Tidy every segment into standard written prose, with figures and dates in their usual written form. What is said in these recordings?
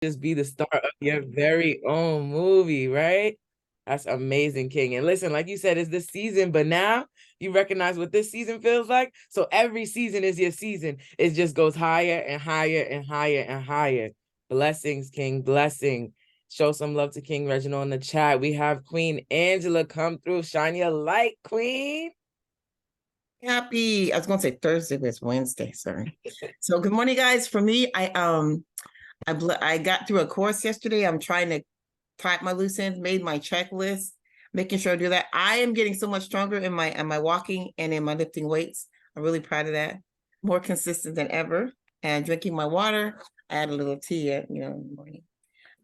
just be the star of your very own movie, right? That's amazing, King. And listen, like you said, it's this season, but now you recognize what this season feels like. So every season is your season. It just goes higher and higher and higher and higher. Blessings, King. Blessing. Show some love to King Reginald in the chat. We have Queen Angela come through. Shine your light, Queen. Happy, I was gonna say Thursday, but it's Wednesday, sorry. So good morning, guys. For me, I got through a course yesterday. I'm trying to tie my loose ends, made my checklist, making sure I do that. I am getting so much stronger in my walking and in my lifting weights. I'm really proud of that. More consistent than ever. And drinking my water. I had a little tea in the morning.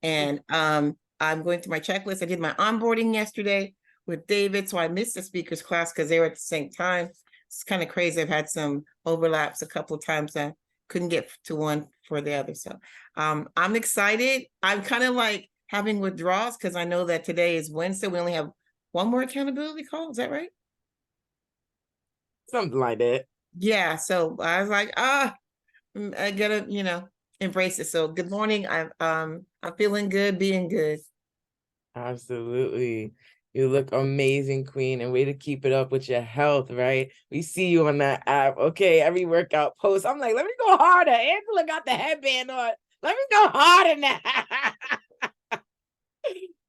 And I'm going through my checklist. I did my onboarding yesterday with David, so I missed the speakers class because they were at the same time. It's kind of crazy. I've had some overlaps a couple of times. I couldn't get to one for the other. So I'm excited. I'm kind of like having withdrawals because I know that today is Wednesday. We only have one more accountability call. Is that right? Something like that. Yeah. So I was like, I gotta, embrace it. So good morning. I'm feeling good, being good. Absolutely. You look amazing, Queen, and way to keep it up with your health, right? We see you on that app. Okay, every workout post. I'm like, let me go harder. Angela got the headband on. Let me go harder now.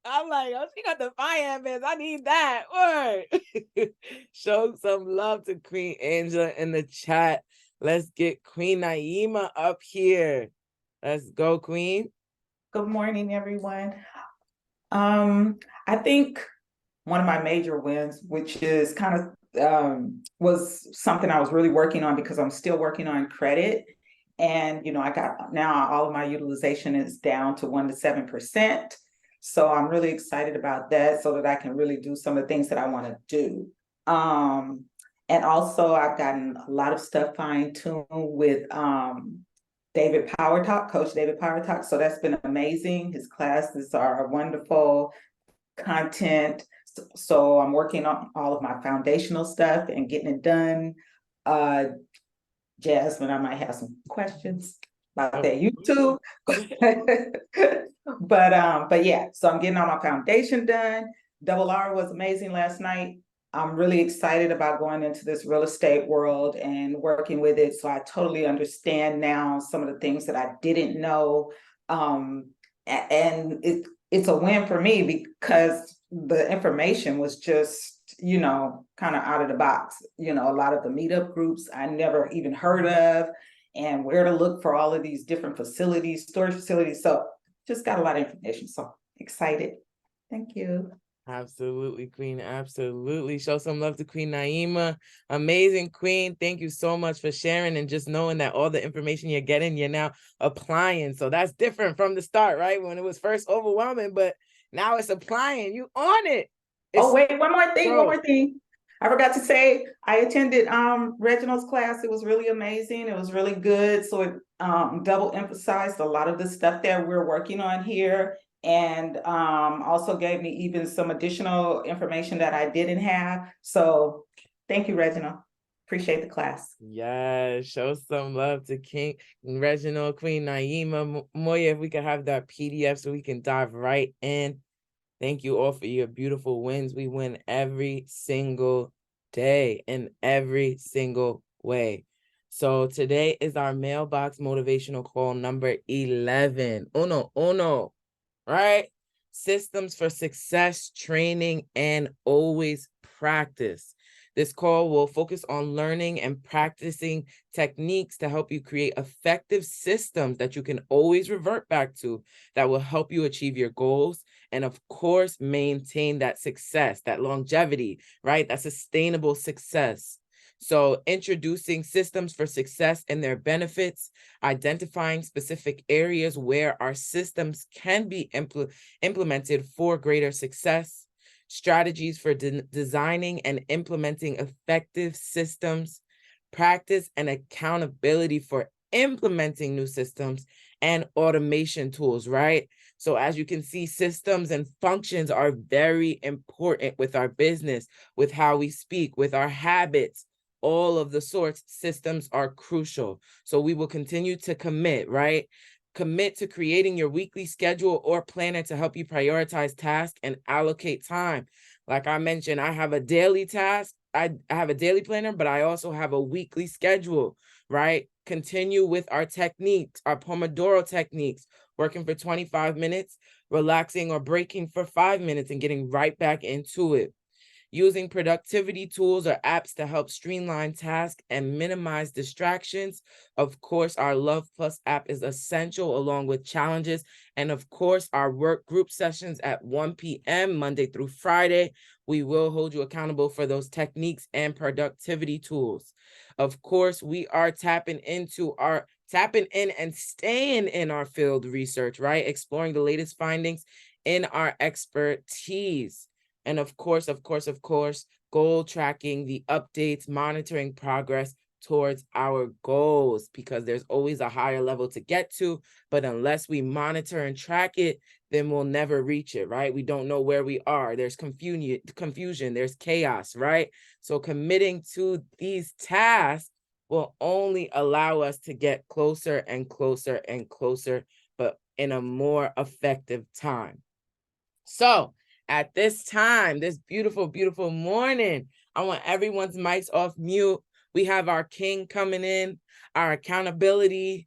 I'm like, oh, she got the fire bands. I need that. Word. Show some love to Queen Angela in the chat. Let's get Queen Naima up here. Let's go, Queen. Good morning, everyone. I think one of my major wins, which is kind of was something I was really working on because I'm still working on credit. And I got now all of my utilization is down to 1 to 7%. So I'm really excited about that so that I can really do some of the things that I want to do. And also I've gotten a lot of stuff fine-tuned with David Power Talk, Coach David Power Talk. So that's been amazing. His classes are wonderful content. So I'm working on all of my foundational stuff and getting it done. Jasmine, I might have some questions about that YouTube. But yeah, so I'm getting all my foundation done. Double R was amazing last night. I'm really excited about going into this real estate world and working with it. So I totally understand now some of the things that I didn't know. And it's a win for me because the information was just, kind of out of the box. A lot of the meetup groups I never even heard of, and where to look for all of these different facilities, storage facilities. So just got a lot of information. So excited. Thank you. Absolutely, Queen. Absolutely. Show some love to Queen Naima. Amazing, Queen. Thank you so much for sharing and just knowing that all the information you're getting, you're now applying. So that's different from the start, right? When it was first overwhelming, but now it's applying. You on it. Wait, one more thing. I forgot to say, I attended Reginald's class. It was really amazing. It was really good. So it double emphasized a lot of the stuff that we're working on here, and also gave me even some additional information that I didn't have. So thank you, Reginald. Appreciate the class. Yeah, show some love to King Reginald, Queen Naima. Moya, if we could have that PDF so we can dive right in. Thank you all for your beautiful wins. We win every single day in every single way. So today is our mailbox motivational call number 11. Uno, right? Systems for success, training, and always practice. This call will focus on learning and practicing techniques to help you create effective systems that you can always revert back to that will help you achieve your goals and, of course, maintain that success, that longevity, right? That sustainable success. So introducing systems for success and their benefits, identifying specific areas where our systems can be implemented for greater success, strategies for designing and implementing effective systems, practice and accountability for implementing new systems, and automation tools, right? So as you can see, systems and functions are very important with our business, with how we speak, with our habits, all of the sorts. Systems are crucial. So we will continue to commit, right? Commit to creating your weekly schedule or planner to help you prioritize tasks and allocate time. Like I mentioned, I have a daily task. I have a daily planner, but I also have a weekly schedule, right? Continue with our techniques, our Pomodoro techniques, working for 25 minutes, relaxing or breaking for 5 minutes and getting right back into it. Using productivity tools or apps to help streamline tasks and minimize distractions. Of course, our Love Plus app is essential along with challenges. And of course, our work group sessions at 1 p.m. Monday through Friday. We will hold you accountable for those techniques and productivity tools. Of course, we are tapping in and staying in our field research, right? Exploring the latest findings in our expertise. And of course, goal tracking, the updates, monitoring progress towards our goals, because there's always a higher level to get to. But unless we monitor and track it, then we'll never reach it, right? We don't know where we are. There's confusion, there's chaos, right? So committing to these tasks will only allow us to get closer and closer and closer, but in a more effective time. So at this time, this beautiful, beautiful morning, I want everyone's mics off mute. We have our king coming in, our accountability,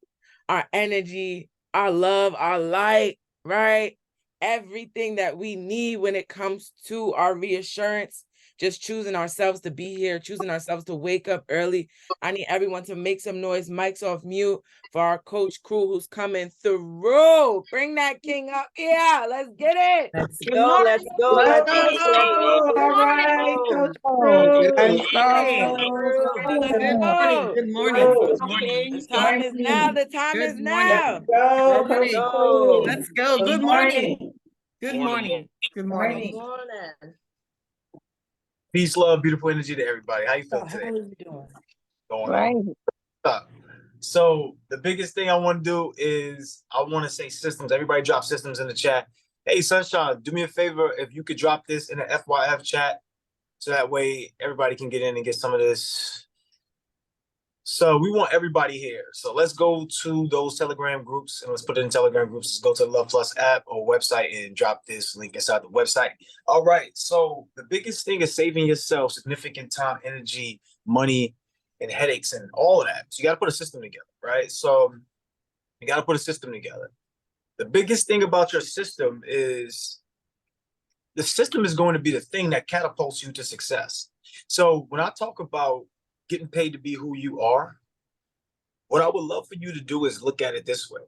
our energy, our love, our light, right? Everything that we need when it comes to our reassurance, just choosing ourselves to be here, choosing ourselves to wake up early. I need everyone to make some noise, mics off mute, for our coach crew who's coming through. Bring that king up. Yeah, let's get it. Let's Good go, morning. let's go, Let's let's go. go, ladies. All Let's right, go. Coach Crew. Let's Hey, go. Let's good go. morning. Good morning. Let's Good go, morning. The Kings. time is now. The time Good is morning. now. Go, Let's Coach Morning. go. Crew. Let's go. Good Good morning. morning. Good Morning. morning. Good Good morning. Good morning. morning. Peace, love, beautiful energy to everybody. How you So feel how today? are you doing? Going Right. on? So the biggest thing I want to do is I want to say systems. Everybody drop systems in the chat. Hey, Sunshine, do me a favor if you could drop this in the FYF chat so that way everybody can get in and get some of this. So we want everybody here. So let's go to those Telegram groups and let's put it in Telegram groups. Let's go to the Love Plus app or website and drop this link inside the website. All right. So the biggest thing is saving yourself significant time, energy, money, and headaches and all of that. So you got to put a system together, right? So you got to put a system together. The biggest thing about your system is the system is going to be the thing that catapults you to success. So when I talk about getting paid to be who you are, what I would love for you to do is look at it this way: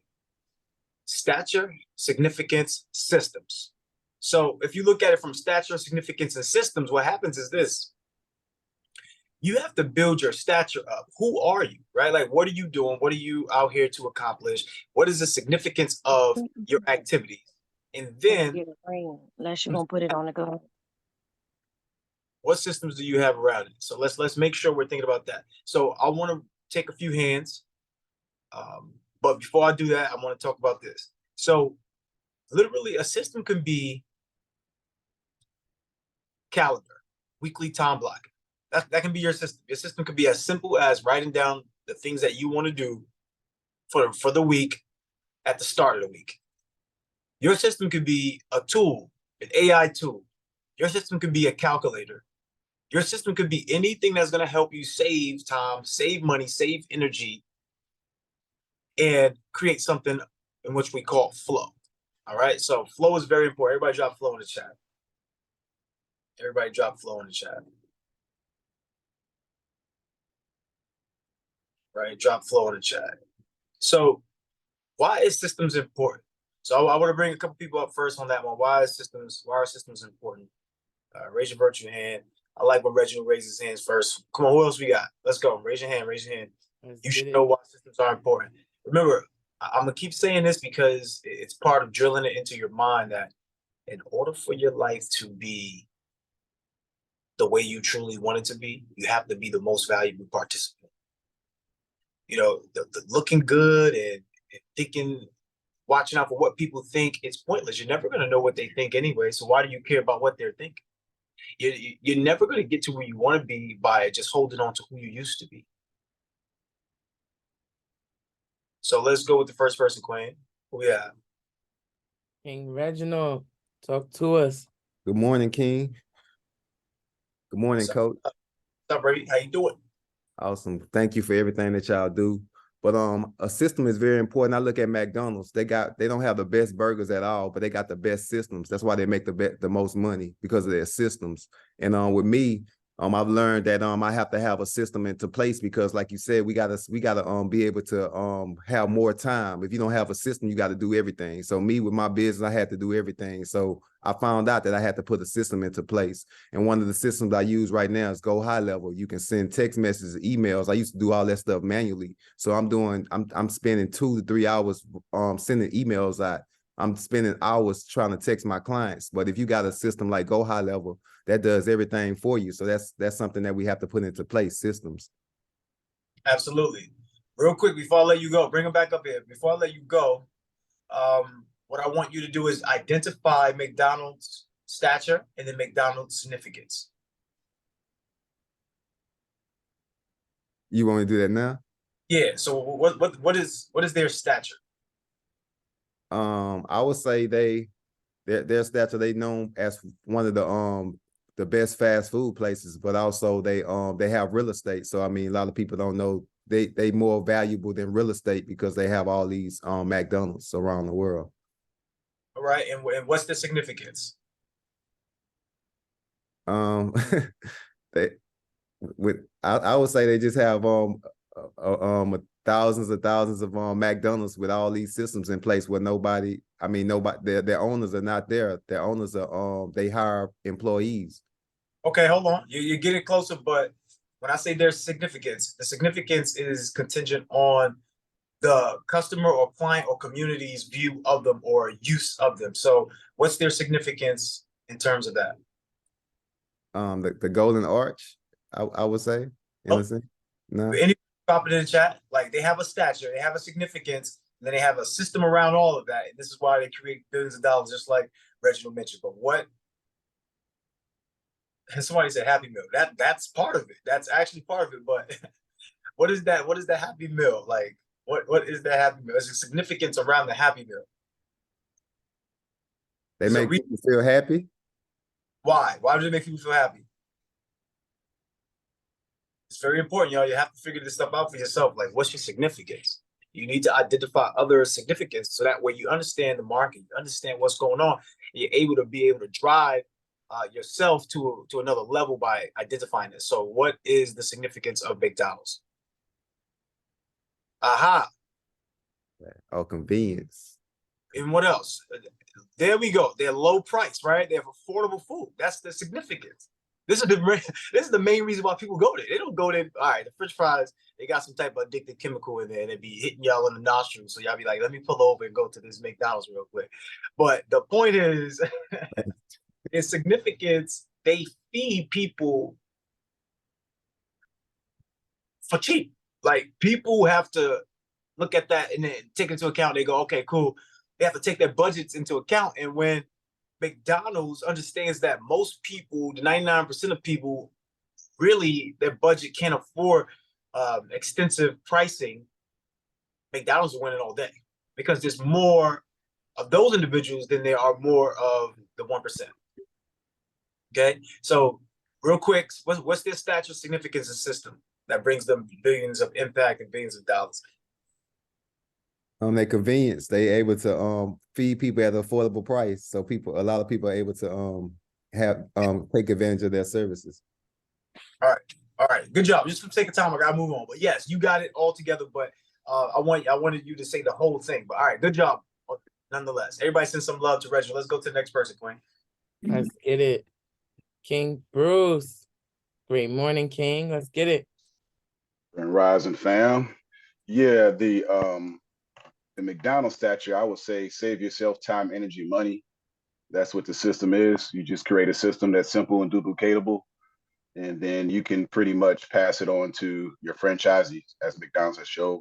stature, significance, systems. So if you look at it from stature, significance, and systems, what happens is this: you have to build your stature up. Who are you, right? Like, what are you doing? What are you out here to accomplish? What is the significance of your activities? And then Get it ring, unless you're gonna put it on the go. what systems do you have around it? So let's make sure we're thinking about that. So I want to take a few hands, but before I do that, I want to talk about this. So literally, a system can be calendar, weekly time blocking. That can be your system. Your system could be as simple as writing down the things that you want to do for the week at the start of the week. Your system could be a tool, an AI tool. Your system could be a calculator. Your system could be anything that's going to help you save time, save money, save energy, and create something in which we call flow. All right. So flow is very important. Everybody drop flow in the chat. Everybody drop flow in the chat. Right. Drop flow in the chat. So why is systems important? So I want to bring a couple people up first on that one. Why are systems important? Raise your virtue hand. I like when Reginald raises his hands first. Come on, who else we got? Let's go. Raise your hand. Raise your hand. You should know why systems are important. Remember, I'm going to keep saying this because it's part of drilling it into your mind that in order for your life to be the way you truly want it to be, you have to be the most valuable participant. You know, the looking good and thinking, watching out for what people think, it's pointless. You're never going to know what they think anyway. So why do you care about what they're thinking? You're never going to get to where you want to be by just holding on to who you used to be. So let's go with the first person, Queen. Oh yeah. King Reginald, talk to us. Good morning, King. Good morning, What's up? Coach. What's up, Brady? How you doing? Awesome. Thank you for everything that y'all do. But a system is very important. I look at McDonald's. They don't have the best burgers at all, but they got the best systems. That's why they make the most money, because of their systems. And with me, I've learned that I have to have a system into place, because like you said, we gotta be able to have more time. If you don't have a system, you got to do everything. So me, with my business, I had to do everything. So I found out that I had to put a system into place. And one of the systems I use right now is Go High Level. You can send text messages, emails. I used to do all that stuff manually. So I'm spending 2 to 3 hours sending emails out. I'm spending hours trying to text my clients. But if you got a system like Go High Level, that does everything for you. So that's something that we have to put into place, systems. Absolutely. Real quick, before I let you go, bring them back up here. Before I let you go, what I want you to do is identify McDonald's stature and then McDonald's significance. You want to do that now? Yeah. So what is their stature? I would say their stature, they known as one of the best fast food places, but also they have real estate. So I mean, a lot of people don't know they more valuable than real estate, because they have all these McDonald's around the world. All right, and what's the significance? They I would say they just have thousands of McDonald's with all these systems in place, where nobody their owners are not there. Their owners are they hire employees. Okay, hold on. You're getting closer, but when I say there's significance, the significance is contingent on the customer or client or community's view of them or use of them. So what's their significance in terms of that? The golden arch, I would say. You understand? No. Any drop it in the chat. Like, they have a stature, they have a significance, and then they have a system around all of that. And this is why they create billions of dollars, just like Reginald mentioned. But what? And somebody said Happy Meal. That's part of it. That's actually part of it. But what is that? What is the Happy Meal? Like, what is that Happy Meal? There's a significance around the Happy Meal. They make people feel happy. Why? Why do they make people feel happy? It's very important, y'all. You have to figure this stuff out for yourself. Like, what's your significance? You need to identify other significance, so that way you understand the market, you understand what's going on, and you're able to drive yourself to another level by identifying this. So what is the significance of McDonald's? Aha. Oh, convenience. And what else? There we go. They're low price, right? They have affordable food. That's the significance. This is the main reason why people go there. They don't go there. All right, the French fries, they got some type of addictive chemical in there, and they be hitting y'all in the nostrils. So y'all be like, let me pull over and go to this McDonald's real quick. But the point is, in significance, they feed people for cheap. Like, people have to look at that and then take into account. They go, okay, cool. They have to take their budgets into account. And when McDonald's understands that most people, the 99% of people, really their budget can't afford extensive pricing, McDonald's is winning all day, because there's more of those individuals than there are more of the 1%. Okay, so real quick, what's their stature, significance, and system that brings them billions of impact and billions of dollars? Their convenience. They able to feed people at an affordable price. So a lot of people are able to take advantage of their services. All right. Good job. Just for the sake of time, I gotta move on. But yes, you got it all together. But I wanted you to say the whole thing. But all right, good job. Nonetheless, everybody send some love to Reginald. Let's go to the next person, Queen. Let's get it. King Bruce. Great morning, King. Let's get it. And rising, fam. Yeah, the McDonald's stature, I would say save yourself time, energy, money. That's what the system is. You just create a system that's simple and duplicatable, and then you can pretty much pass it on to your franchisees, as McDonald's has showed.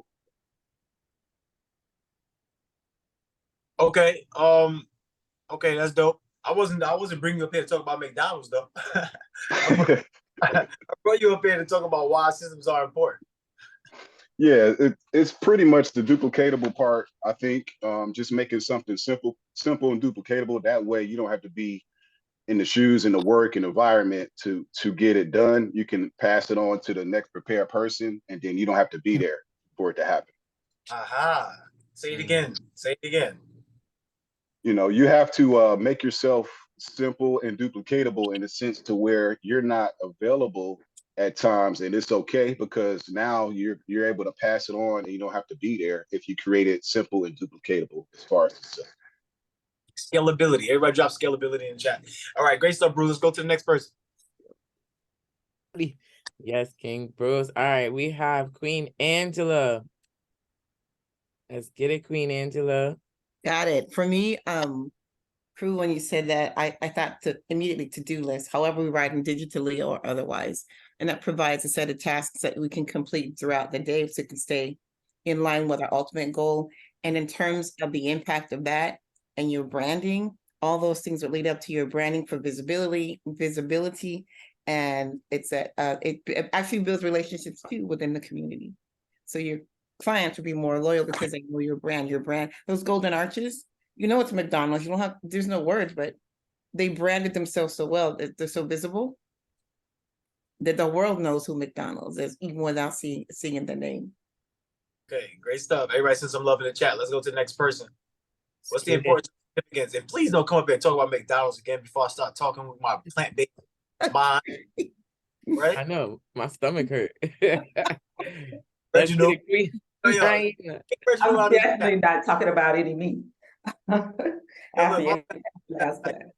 Okay. Okay, that's dope. I wasn't bringing you up here to talk about McDonald's though. I brought you up here to talk about why systems are important. Yeah, it's pretty much the duplicatable part, I think. Just making something simple and duplicatable. That way you don't have to be in the shoes and the work and environment to get it done. You can pass it on to the next prepared person, and then you don't have to be there for it to happen. Aha. Say it again. Say it again. You know, you have to make yourself simple and duplicatable in a sense to where you're not available at times, and it's okay because now you're able to pass it on and you don't have to be there if you create it simple and duplicatable as far as the Scalability. Everybody drop scalability in the chat. All right, great stuff, Bruce. Let's go to the next person. Yes, King Bruce. All right, we have Queen Angela. Let's get it, Queen Angela. Got it. For me, Crew, when you said that, I thought to immediately to-do list, however we write them digitally or otherwise. And that provides a set of tasks that we can complete throughout the day so it can stay in line with our ultimate goal. And in terms of the impact of that and your branding, all those things would lead up to your branding for visibility, and it actually builds relationships too within the community. So your clients will be more loyal because they know your brand, those golden arches. You know it's McDonald's. You don't have, there's no words, but they branded themselves so well that they're so visible that the world knows who McDonald's is, even without seeing the name. Okay, great stuff. Everybody send some love in the chat. Let's go to the next person. What's the importance of significance? And please don't come up here and talk about McDonald's again before I start talking with my plant-based mind. Right? I know, my stomach hurt. Let's Reginald. get it, Queen. I'm definitely not talking about any meat. After you ask that.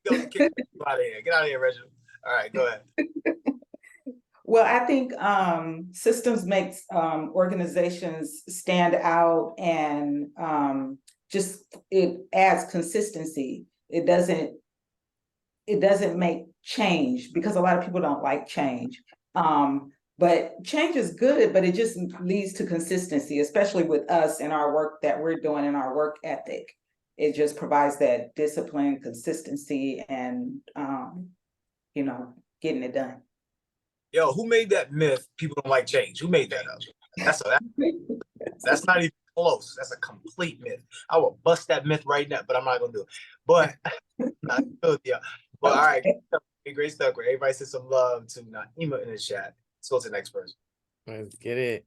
Get out of here. Get out of here, Reginald. All right, go ahead. Well, I think systems makes organizations stand out, and just it adds consistency. It doesn't make change, because a lot of people don't like change. But change is good, but it just leads to consistency, especially with us and our work that we're doing and our work ethic. It just provides that discipline, consistency, and you know, getting it done. Yo, who made that myth? People don't like change. Who made that up? That's not even close. That's a complete myth. I will bust that myth right now, but I'm not gonna do it. But yeah. Well, all right, great stuff. Great. Everybody send some love to Naima in the chat. Let's go to the next person. Let's get it.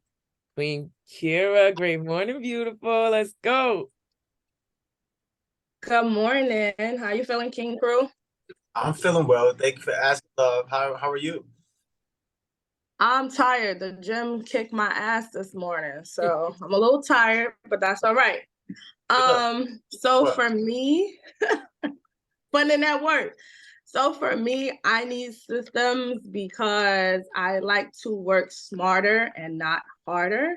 Queen Kira, great morning, beautiful. Let's go. Good morning. How you feeling, King Crew? I'm feeling well. Thank you for asking, love. How are you? I'm tired. The gym kicked my ass this morning, so I'm a little tired, but that's all right. So for me, putting in that work. So for me, I need systems because I like to work smarter and not harder.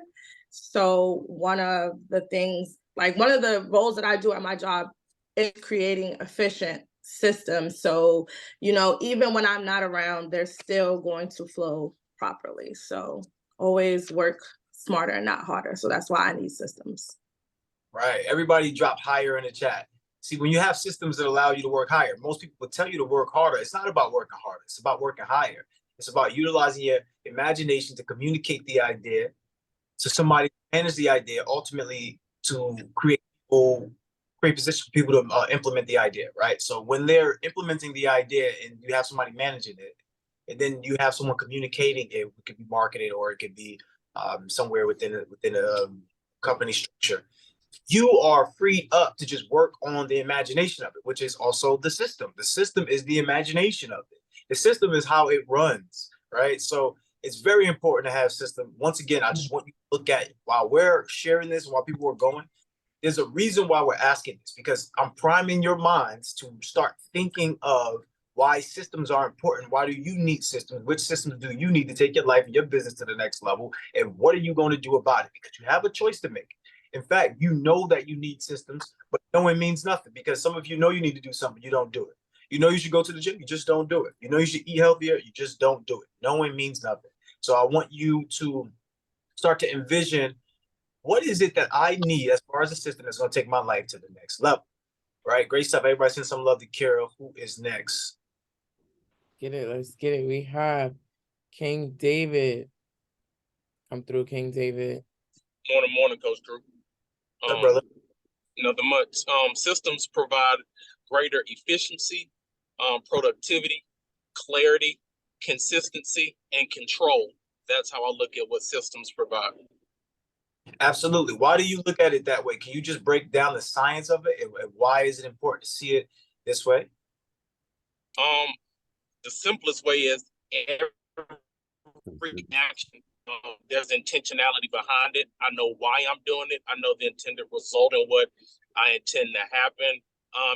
So one of the roles that I do at my job is creating efficient systems. So, you know, even when I'm not around, they're still going to flow properly. So always work smarter and not harder. So that's why I need systems. Right. Everybody drop higher in the chat. See, when you have systems that allow you to work higher, most people will tell you to work harder. It's not about working harder. It's about working higher. It's about utilizing your imagination to communicate the idea to somebody, manage the idea, ultimately to create position for people to implement the idea, right? So when they're implementing the idea and you have somebody managing it, and then you have someone communicating it could be marketed or it could be somewhere within a company structure, you are freed up to just work on the imagination of it, which is also the system. The system is the imagination of it. The system is how it runs, right? So it's very important to have system. Once again, I just want you to look at it. While we're sharing this, while people are going, there's a reason why we're asking this, because I'm priming your minds to start thinking of why systems are important. Why do you need systems? Which systems do you need to take your life and your business to the next level? And what are you going to do about it? Because you have a choice to make. In fact, you know that you need systems, but knowing means nothing, because some of you know you need to do something, you don't do it. You know you should go to the gym, you just don't do it. You know you should eat healthier, you just don't do it. Knowing means nothing. So I want you to start to envision, what is it that I need as far as a system that's going to take my life to the next level? Right? Great stuff. Everybody send some love to Kira. Who is next? Get it. Let's get it. We have King David. Come through, King David. Morning, Coach Drew. Brother. Systems provide greater efficiency, productivity, clarity, consistency, and control. That's how I look at what systems provide. Absolutely. Why do you look at it that way? Can you just break down the science of it, and why is it important to see it this way? The simplest way is every action. There's intentionality behind it. I know why I'm doing it. I know the intended result and what I intend to happen.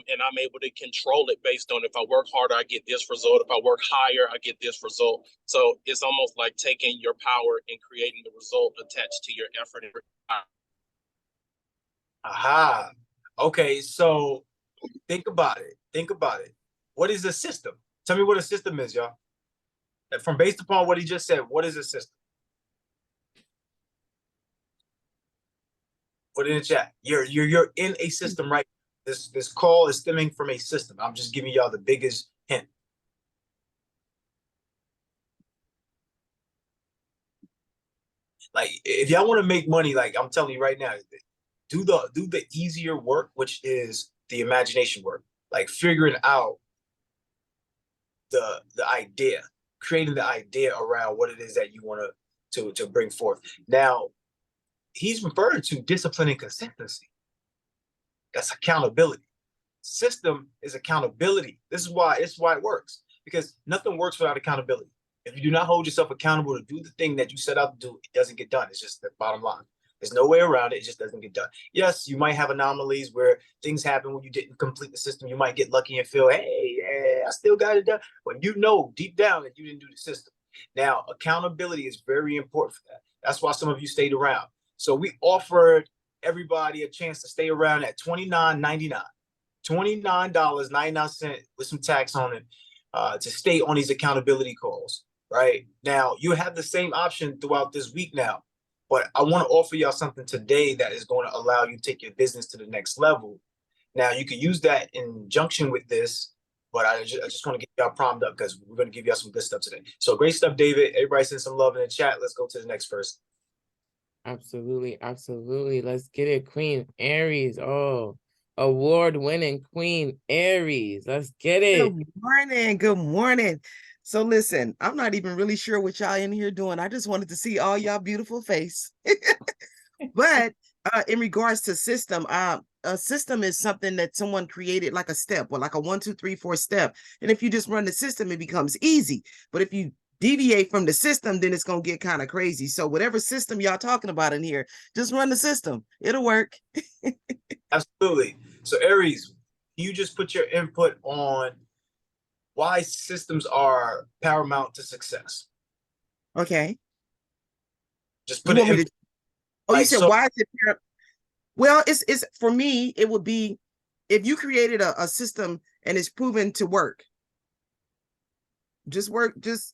And I'm able to control it based on if I work harder, I get this result. If I work higher, I get this result. So it's almost like taking your power and creating the result attached to your effort. Aha. Okay, so think about it. Think about it. What is a system? Tell me what a system is, y'all. From based upon what he just said, what is a system? Put it in the chat. You're in a system, right? This call is stemming from a system. I'm just giving y'all the biggest hint. Like, if y'all want to make money, like I'm telling you right now, do the easier work, which is the imagination work, like figuring out the idea, creating the idea around what it is that you want to bring forth. Now, he's referring to discipline and consistency. That's accountability. System is accountability. This is why it works, because nothing works without accountability. If you do not hold yourself accountable to do the thing that you set out to do, it doesn't get done. It's just the bottom line. There's no way around it. It just doesn't get done. Yes, you might have anomalies where things happen when you didn't complete the system. You might get lucky and feel, hey, I still got it done. But you know deep down that you didn't do the system. Now, accountability is very important for that. That's why some of you stayed around. So we offered everybody a chance to stay around at $29.99. $29.99 with some tax on it to stay on these accountability calls. Right now, you have the same option throughout this week now, but I want to offer y'all something today that is going to allow you to take your business to the next level. Now, you can use that in conjunction with this, but I just want to get y'all primed up because we're going to give y'all some good stuff today. So great stuff, David. Everybody send some love in the chat. Let's go to the next person. Absolutely, absolutely. Let's get it, Queen Aries. Oh, award-winning Queen Aries. Let's get it. Good morning. Good morning. So listen, I'm not even really sure what y'all in here doing. I just wanted to see all y'all beautiful face. But in regards to system, a system is something that someone created, like a step or like a 1, 2, 3, 4 step. And if you just run the system, it becomes easy. But if you deviate from the system, then it's going to get kind of crazy. So whatever system y'all talking about in here, just run the system. It'll work. Absolutely. So Aries, you just put your input on why systems are paramount to success. Okay. Just put it in. Oh, you said why is it? Well, it's for me, it would be if you created a system and it's proven to work. Just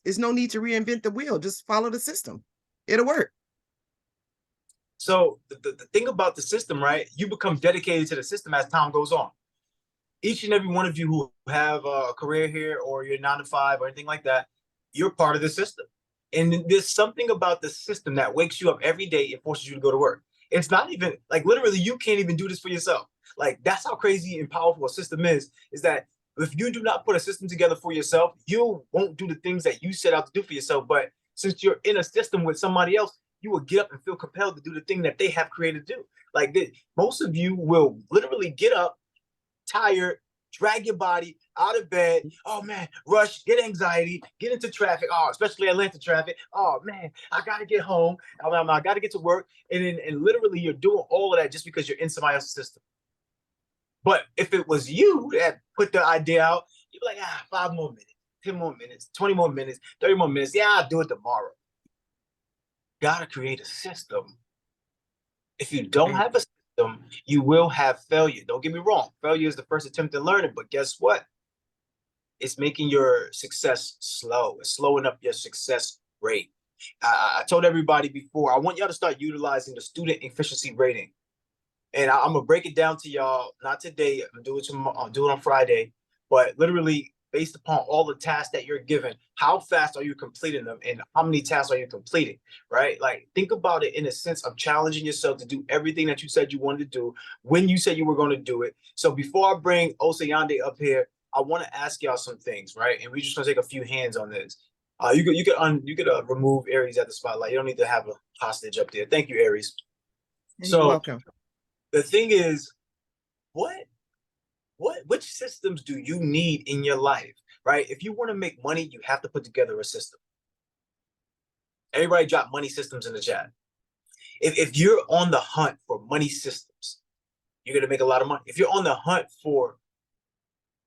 there's no need to reinvent the wheel. Just follow the system. It'll work. So the thing about the system, right? You become dedicated to the system as time goes on. Each and every one of you who have a career here or you're 9 to 5 or anything like that, you're part of the system. And there's something about the system that wakes you up every day and forces you to go to work. It's not even like literally you can't even do this for yourself. Like that's how crazy and powerful a system is that if you do not put a system together for yourself, you won't do the things that you set out to do for yourself. But since you're in a system with somebody else, you will get up and feel compelled to do the thing that they have created to do. Like most of you will literally get up, tired, drag your body out of bed. Oh man, rush, get anxiety, get into traffic. Oh, especially Atlanta traffic. Oh man, I gotta get home. I gotta get to work. And literally you're doing all of that just because you're in somebody else's system. But if it was you that put the idea out, you'd be like, 5 more minutes, 10 more minutes, 20 more minutes, 30 more minutes. Yeah, I'll do it tomorrow. Gotta create a system. If you don't have a system, you will have failure. Don't get me wrong. Failure is the first attempt at learning, but guess what? It's making your success slow. It's slowing up your success rate. I told everybody before, I want y'all to start utilizing the student efficiency rating. And I'm gonna break it down to y'all, not today, I'll do it on Friday, but literally based upon all the tasks that you're given. How fast are you completing them, and how many tasks are you completing, right? Like, think about it in a sense of challenging yourself to do everything that you said you wanted to do when you said you were going to do it. So before I bring Osayande up here, I want to ask y'all some things, right? And we're just going to take a few hands on this. You could remove Aries at the spotlight. You don't need to have a hostage up there. Thank you, Aries. You're welcome. The thing is, which systems do you need in your life, right? If you want to make money, you have to put together a system. Everybody drop money systems in the chat. If you're on the hunt for money systems, you're going to make a lot of money. If you're on the hunt for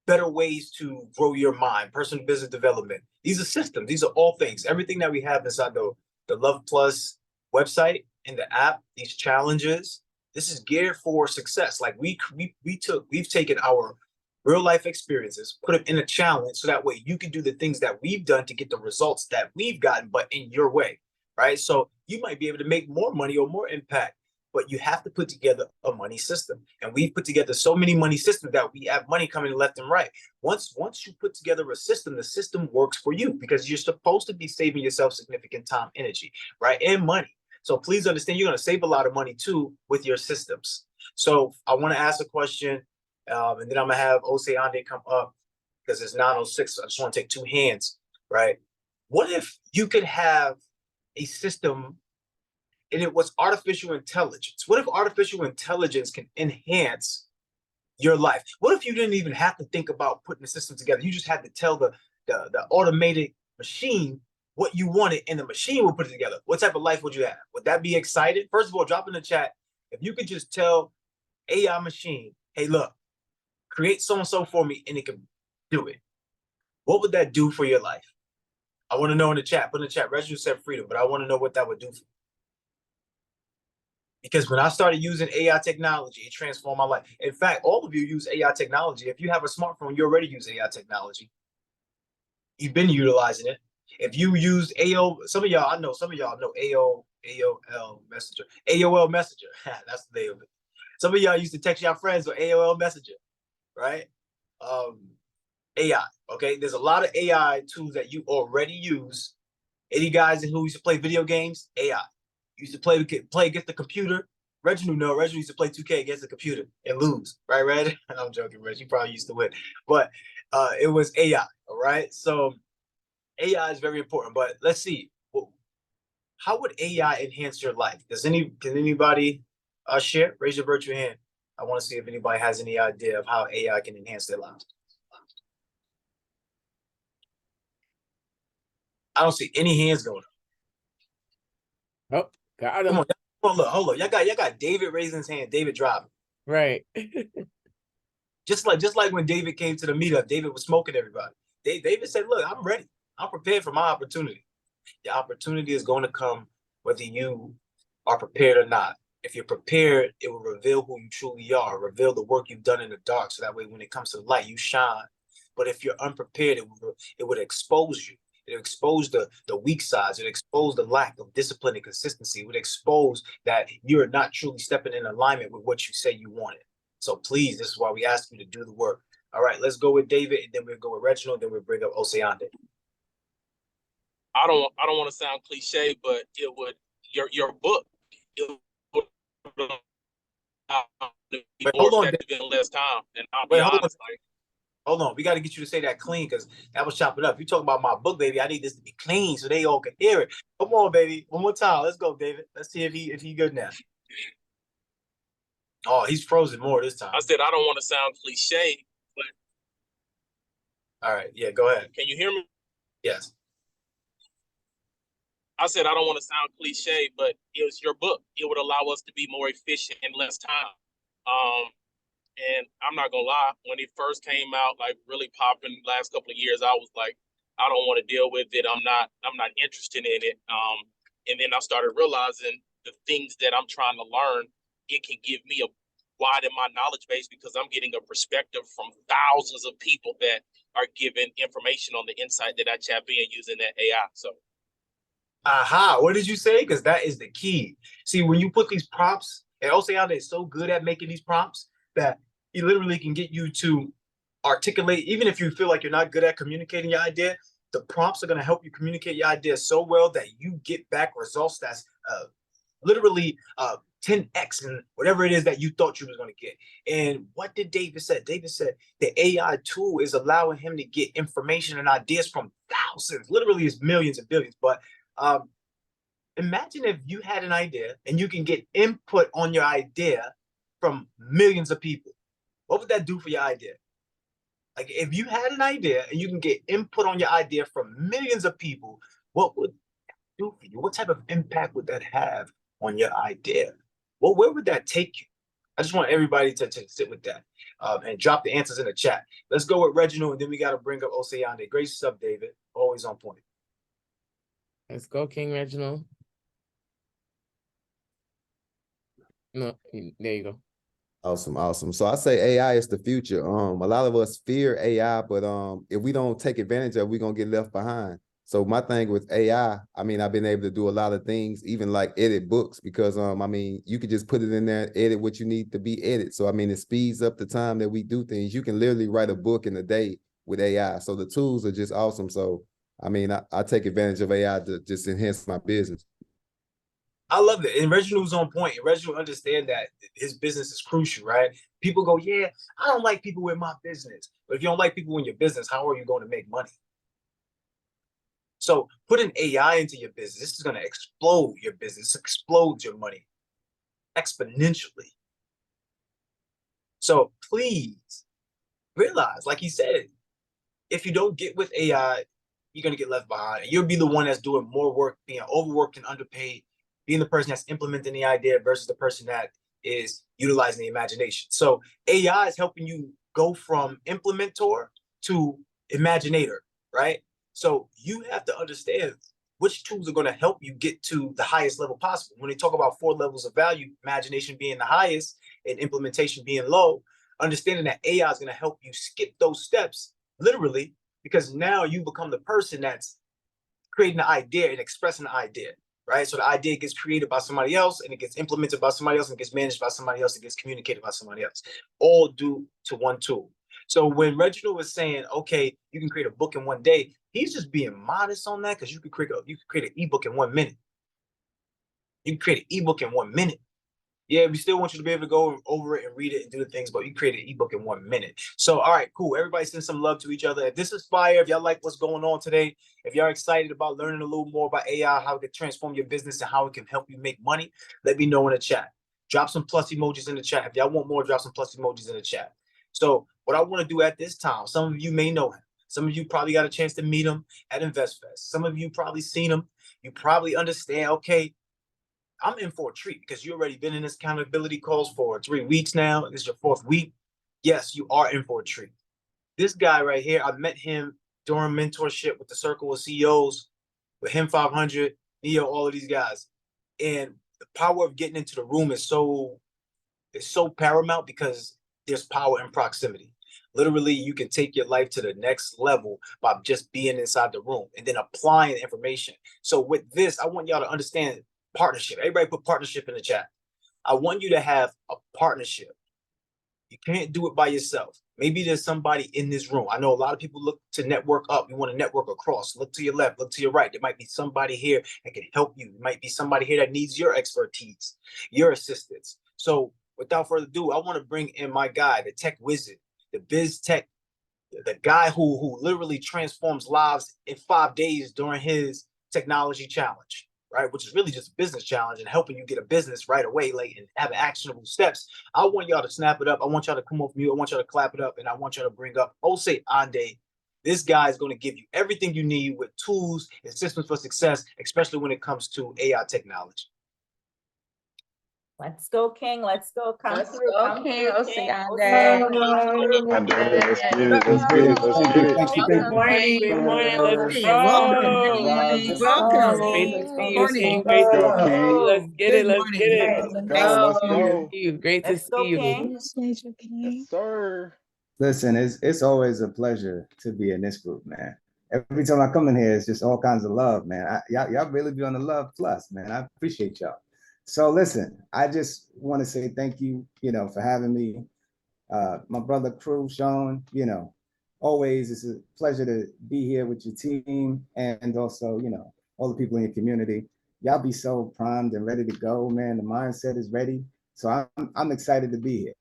better ways to grow your mind, personal business development, these are systems. These are all things. Everything that we have inside the Luhv Plus website and the app, these challenges, this is geared for success. Like we've taken our real life experiences, put them in a challenge, so that way you can do the things that we've done to get the results that we've gotten, but in your way, right? So you might be able to make more money or more impact, but you have to put together a money system. And we've put together so many money systems that we have money coming left and right. Once you put together a system, the system works for you, because you're supposed to be saving yourself significant time, energy, right? And money. So please understand, you're going to save a lot of money too with your systems. So I want to ask a question, and then I'm going to have Osayande come up, because it's 9:06. So I just want to take two hands, right? What if you could have a system and it was artificial intelligence? What if artificial intelligence can enhance your life? What if you didn't even have to think about putting the system together? You just had to tell the automated machine what you wanted, and the machine will put it together. What type of life would you have? Would that be exciting? First of all, drop in the chat if you could just tell AI machine, hey, look, create so-and-so for me, and it can do it. What would that do for your life? I want to know in the chat. Put in the chat. Reginald said freedom, but I want to know what that would do for you. Because when I started using AI technology, it transformed my life. In fact, all of you use AI technology. If you have a smartphone, you already use AI technology. You've been utilizing it. If you use some of y'all know AOL Messenger. AOL Messenger. That's the name of it. Some of y'all used to text your friends on AOL Messenger, right? AI, okay? There's a lot of AI tools that you already use. Any guys who used to play video games? AI. Used to play against the computer. Reginald used to play 2K against the computer and lose, right, Reg? I'm joking, Reg. You probably used to win. But it was AI, all right? So AI is very important, but let's see. How would AI enhance your life? Can anybody share? Raise your virtual hand. I want to see if anybody has any idea of how AI can enhance their lives. I don't see any hands going up. Oh, got him. Come on, hold on. Y'all got David raising his hand. David driving. Right. Just like when David came to the meetup, David was smoking everybody. David said, look, I'm ready. I'm prepared for my opportunity. The opportunity is going to come whether you are prepared or not. If you're prepared, it will reveal who you truly are, reveal the work you've done in the dark, so that way when it comes to the light, you shine. But if you're unprepared, it would expose you. It expose the weak sides. It expose the lack of discipline and consistency. It would expose that you're not truly stepping in alignment with what you say you wanted. So please, this is why we ask you to do the work. All right, let's go with David, and then we'll go with Reginald, then we'll bring up Osayande. I don't want to sound cliche, but it would your book. It would be more effective in less time. And I'll be honest, hold on, we got to get you to say that clean, because that was chopping up. You talking about my book, baby? I need this to be clean so they all can hear it. Come on, baby, one more time. Let's go, David. Let's see if he good now. Oh, he's frozen more this time. I said I don't want to sound cliche, but all right, yeah, go ahead. Can you hear me? Yes. I said I don't want to sound cliche, but it was your book. It would allow us to be more efficient in less time. And I'm not gonna lie, when it first came out, like really popping last couple of years, I was like, I don't want to deal with it. I'm not interested in it. And then I started realizing the things that I'm trying to learn, it can give me a widen my knowledge base, because I'm getting a perspective from thousands of people that are giving information on the insight that I tap in using that AI. So. Aha, what did you say? Because that is the key. See, when you put these prompts, and Osayande is so good at making these prompts that he literally can get you to articulate, even if you feel like you're not good at communicating your idea, the prompts are going to help you communicate your idea so well that you get back results that's literally 10x and whatever it is that you thought you was going to get. And what did David say? David said the AI tool is allowing him to get information and ideas from thousands, literally it's millions and billions. But imagine if you had an idea and you can get input on your idea from millions of people. What would that do for your idea? Like if you had an idea and you can get input on your idea from millions of people, what would that do for you? What type of impact would that have on your idea? Well, where would that take you? I just want everybody to sit with that and drop the answers in the chat. Let's go with Reginald, and then we got to bring up Osayande. Great stuff, David. Always on point. Let's go, King Reginald. No, there you go. Awesome. So I say AI is the future. A lot of us fear AI, but if we don't take advantage of it, we're gonna get left behind. So my thing with AI, I mean, I've been able to do a lot of things, even like edit books, because I mean, you could just put it in there, edit what you need to be edited. So I mean, it speeds up the time that we do things. You can literally write a book in a day with AI. So the tools are just awesome. So I mean, I take advantage of AI to just enhance my business. I love it. And Reginald's on point. Reginald understand that his business is crucial, right? People go, yeah, I don't like people in my business. But if you don't like people in your business, how are you going to make money? So putting AI into your business, this is going to explode your business, explode your money exponentially. So please realize, like he said, if you don't get with AI, you're going to get left behind. And you'll be the one that's doing more work, being overworked and underpaid, being the person that's implementing the idea versus the person that is utilizing the imagination. So AI is helping you go from implementer to imaginator, right? So you have to understand which tools are going to help you get to the highest level possible. When they talk about 4 levels of value, imagination being the highest and implementation being low, understanding that AI is going to help you skip those steps, literally, because now you become the person that's creating the idea and expressing the idea, right? So the idea gets created by somebody else and it gets implemented by somebody else and gets managed by somebody else and gets communicated by somebody else, all due to one tool. So when Reginald was saying, okay, you can create a book in one day, he's just being modest on that because you could create an ebook in 1 minute. You can create an ebook in 1 minute. Yeah, we still want you to be able to go over it and read it and do the things, but you create an ebook in 1 minute. So, all right, cool. Everybody send some love to each other. If this is fire, if y'all like what's going on today, if y'all excited about learning a little more about AI, how it can transform your business and how it can help you make money, let me know in the chat. Drop some plus emojis in the chat. If y'all want more, drop some plus emojis in the chat. So what I want to do at this time, some of you may know him. Some of you probably got a chance to meet him at InvestFest. Some of you probably seen him. You probably understand, okay, I'm in for a treat because you already been in this accountability calls for 3 weeks now. This is your 4th week. Yes, you are in for a treat. This guy right here, I met him during mentorship with the Circle of CEOs, with him 500, Neo, all of these guys. And the power of getting into the room is so paramount because there's power in proximity. Literally, you can take your life to the next level by just being inside the room and then applying the information. So with this, I want y'all to understand partnership. Everybody put partnership in the chat. I want you to have a partnership. You can't do it by yourself. Maybe there's somebody in this room. I know a lot of people look to network up. You want to network across. Look to your left, look to your right. There might be somebody here that can help you. There might be somebody here that needs your expertise, your assistance. So without further ado, I want to bring in my guy, the tech wizard, the biz tech, the guy who literally transforms lives in 5 days during his technology challenge, right? Which is really just a business challenge and helping you get a business right away, like, and have actionable steps. I want y'all to snap it up. I want y'all to come off mute. I want y'all to clap it up, and I want y'all to bring up Osayande. This guy is going to give you everything you need with tools and systems for success, especially when it comes to AI technology. Let's go, King. Let's go. Let's go, King. Let's get it. Good morning. Good morning. Let's Hey, go. welcome. Great to see you, Morning. King. Great to Go, see you. King. Let's get it. Good Let's get morning. it. Let's Nice go. to Let's see you. go. You. Great to Let's go, see you. King. Yes, sir. Listen, it's always a pleasure to be in this group, man. Every time I come in here, it's just all kinds of love, man. Y'all really be on the love plus, man. I appreciate y'all. So listen, I just want to say thank you, for having me. My brother Crew, Sean, you know, always it's a pleasure to be here with your team and also, you know, all the people in your community. Y'all be so primed and ready to go, man. The mindset is ready. So I'm excited to be here.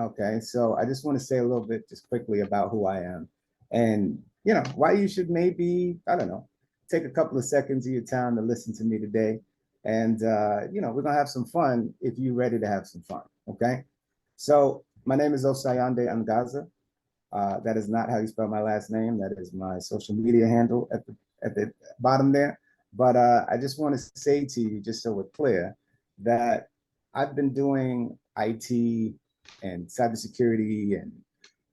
Okay. So I just want to say a little bit just quickly about who I am and, you know, why you should maybe, I don't know, take a couple of seconds of your time to listen to me today. And, you know, we're going to have some fun if you're ready to have some fun. Okay. So my name is Osayande Angaza. That is not how you spell my last name. That is my social media handle at the bottom there. But I just want to say to you, just so we're clear, that I've been doing IT and cybersecurity and,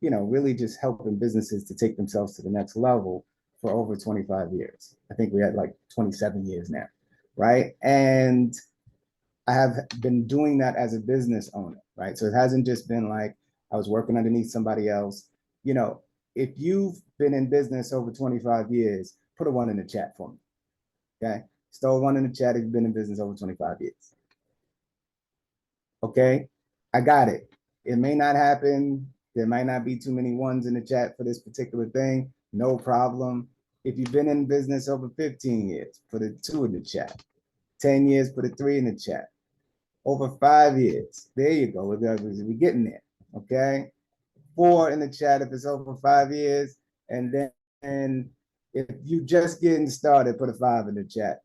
you know, really just helping businesses to take themselves to the next level for over 25 years. I think we're at like 27 years now, right? And I have been doing that as a business owner, right? So it hasn't just been like I was working underneath somebody else. You know, if you've been in business over 25 years, put a one in the chat for me. Okay. Still one in the chat if you've been in business over 25 years. Okay. I got it. It may not happen. There might not be too many ones in the chat for this particular thing. No problem. If you've been in business over 15 years, put a two in the chat. 10 years, put a three in the chat. Over 5 years. There you go. We're getting there. Okay. 4 in the chat if it's over 5 years. And then if you just getting started, put a 5 in the chat.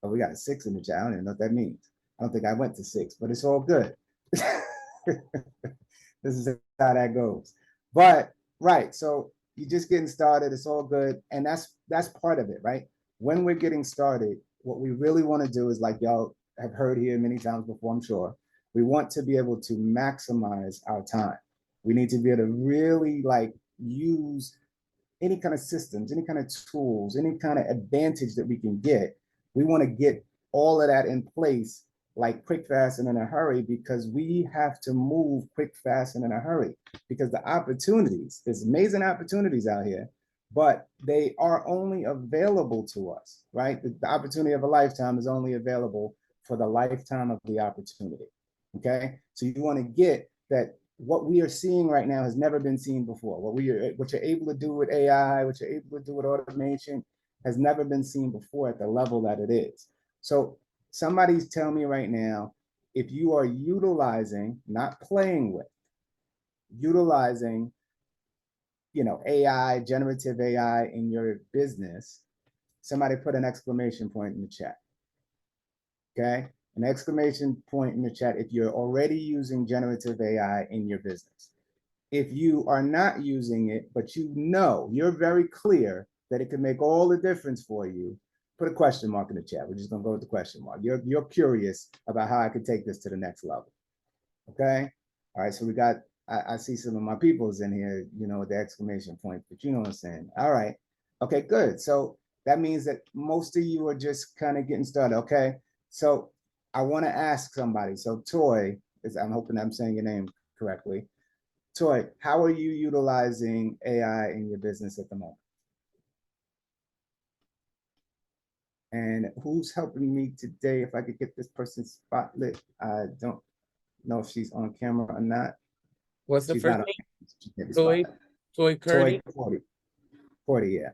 Oh, we got a 6 in the chat. I don't even know what that means. I don't think I went to 6, but it's all good. This is how that goes. But right, so you're just getting started. It's all good, and that's part of it, right? When we're getting started, what we really want to do is, like y'all have heard here many times before, I'm sure, we want to be able to maximize our time. We need to be able to really like use any kind of systems, any kind of tools, any kind of advantage that we can get. We want to get all of that in place like quick, fast, and in a hurry, because we have to move quick, fast, and in a hurry, because the opportunities, there's amazing opportunities out here, but they are only available to us, right? The opportunity of a lifetime is only available for the lifetime of the opportunity. Okay. So you want to get that what we are seeing right now has never been seen before. What you're able to do with AI, what you're able to do with automation has never been seen before at the level that it is. So somebody's telling me right now, if you are utilizing, not playing with, utilizing, you know, AI, generative AI in your business, somebody put an exclamation point in the chat. Okay. An exclamation point in the chat if you're already using generative AI in your business. If you are not using it, but you know, you're very clear that it can make all the difference for you, put a question mark in the chat. We're just gonna go with the question mark. You're curious about how I could take this to the next level. Okay. All right. So we got, I see some of my peoples in here, you know, with the exclamation point, but you know what I'm saying? All right. Okay, good. So that means that most of you are just kind of getting started. Okay. So I want to ask somebody. So Toy, I'm hoping I'm saying your name correctly. Toy, how are you utilizing AI in your business at the moment? And who's helping me today? If I could get this person's spotlit, I don't know if she's on camera or not. What's the She's first not name? Toy Curdy. Toy 40, yeah.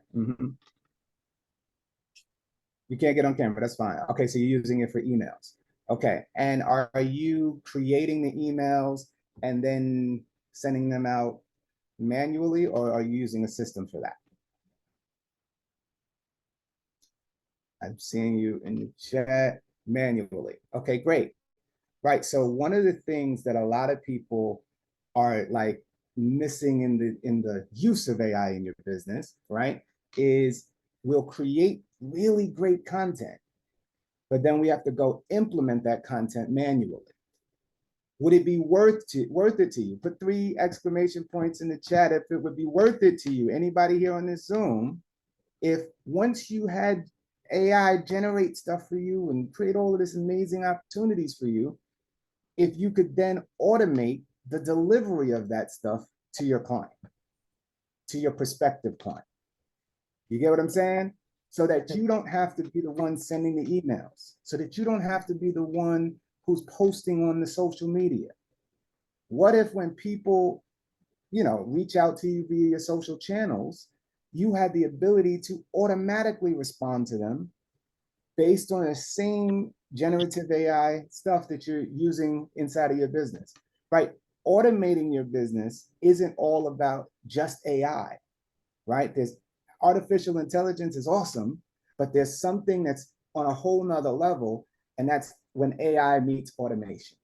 You can't get on camera, that's fine. Okay, so you're using it for emails. Okay, and are you creating the emails and then sending them out manually, or are you using a system for that? I'm seeing you in the chat manually. Okay, great. Right, so one of the things that a lot of people are like missing in the use of AI in your business, right, is we'll create really great content, but then we have to go implement that content manually. Would it be worth it to you? Put 3 exclamation points in the chat if it would be worth it to you. Anybody here on this Zoom, if once you had AI generate stuff for you and create all of this amazing opportunities for you, if you could then automate the delivery of that stuff to your client, to your prospective client. You get what I'm saying? So that you don't have to be the one sending the emails, so that you don't have to be the one who's posting on the social media, What if when people, reach out to you via your social channels, you had the ability to automatically respond to them based on the same generative AI stuff that you're using inside of your business, right? Automating your business isn't all about just AI, right? There's artificial intelligence is awesome, but there's something that's on a whole nother level, and that's when AI meets automation.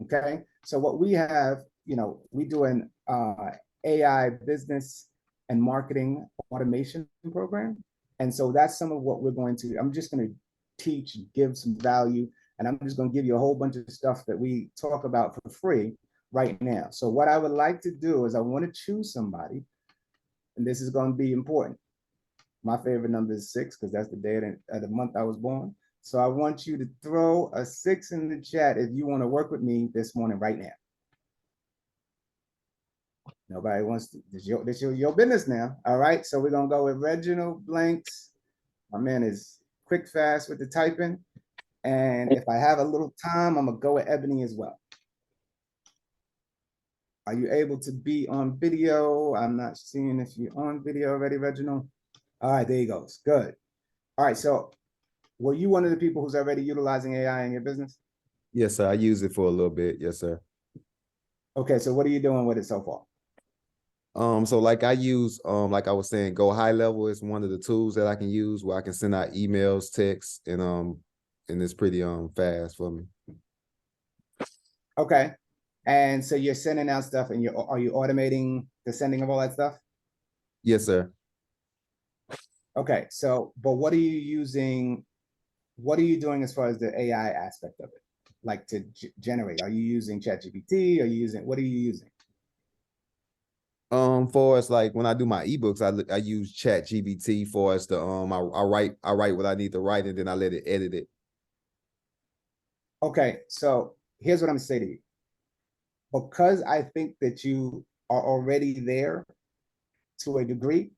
Okay. So what we have, we do an AI business and marketing automation program. And so that's some of what we're going to, I'm just going to teach, give some value, and I'm just going to give you a whole bunch of stuff that we talk about for free right now. So what I would like to do is I want to choose somebody, and this is going to be important. My favorite number is 6 because that's the day of the month I was born. So I want you to throw a 6 in the chat if you want to work with me this morning right now. Nobody wants to, this your business now. All right, so we're gonna go with Reginald Blanks. My man is quick, fast with the typing. And if I have a little time, I'm gonna go with Ebony as well. Are you able to be on video? I'm not seeing if you're on video already, Reginald. All right, there he goes. Good. All right, so were you one of the people who's already utilizing AI in your business? Yes, sir. I use it for a little bit. Yes, sir. Okay, so what are you doing with it so far? So like I use, like I was saying, Go High Level is one of the tools that I can use where I can send out emails, texts, and it's pretty fast for me. Okay. And so you're sending out stuff, and are you automating the sending of all that stuff? Yes, sir. Okay, so but what are you using? What are you doing as far as the AI aspect of it? Like to generate? Are you using ChatGPT? Are you using, what are you using? For us, like when I do my ebooks, I use ChatGPT for us to I write what I need to write, and then I let it edit it. Okay, so here's what I'm saying to you. Because I think that you are already there to a degree,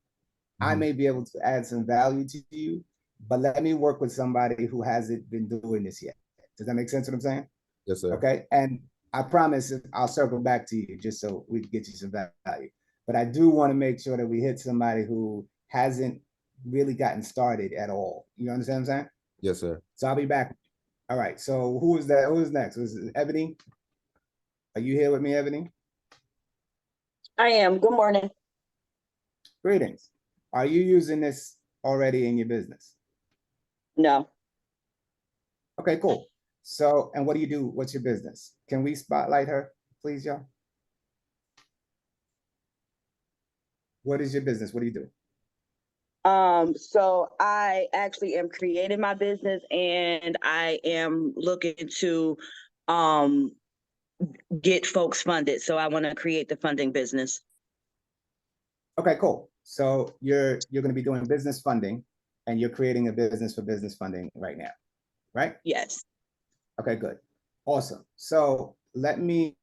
I may be able to add some value to you, but let me work with somebody who hasn't been doing this yet. Does that make sense what I'm saying? Yes, sir. Okay, and I promise I'll circle back to you just so we can get you some value. But I do want to make sure that we hit somebody who hasn't really gotten started at all. You understand what I'm saying? Yes, sir. So I'll be back. All right, so who is that? Who is next? Was it Ebony? Are you here with me, Ebony? I am. Good morning. Greetings. Are you using this already in your business? No. Okay, cool. So, and what do you do? What's your business? Can we spotlight her, please, y'all? What is your business? What do you do? So I actually am creating my business, and I am looking to get folks funded. So I want to create the funding business. Okay, cool. So you're going to be doing business funding, and you're creating a business for business funding right now, right? Yes. Okay, good. Awesome. So let me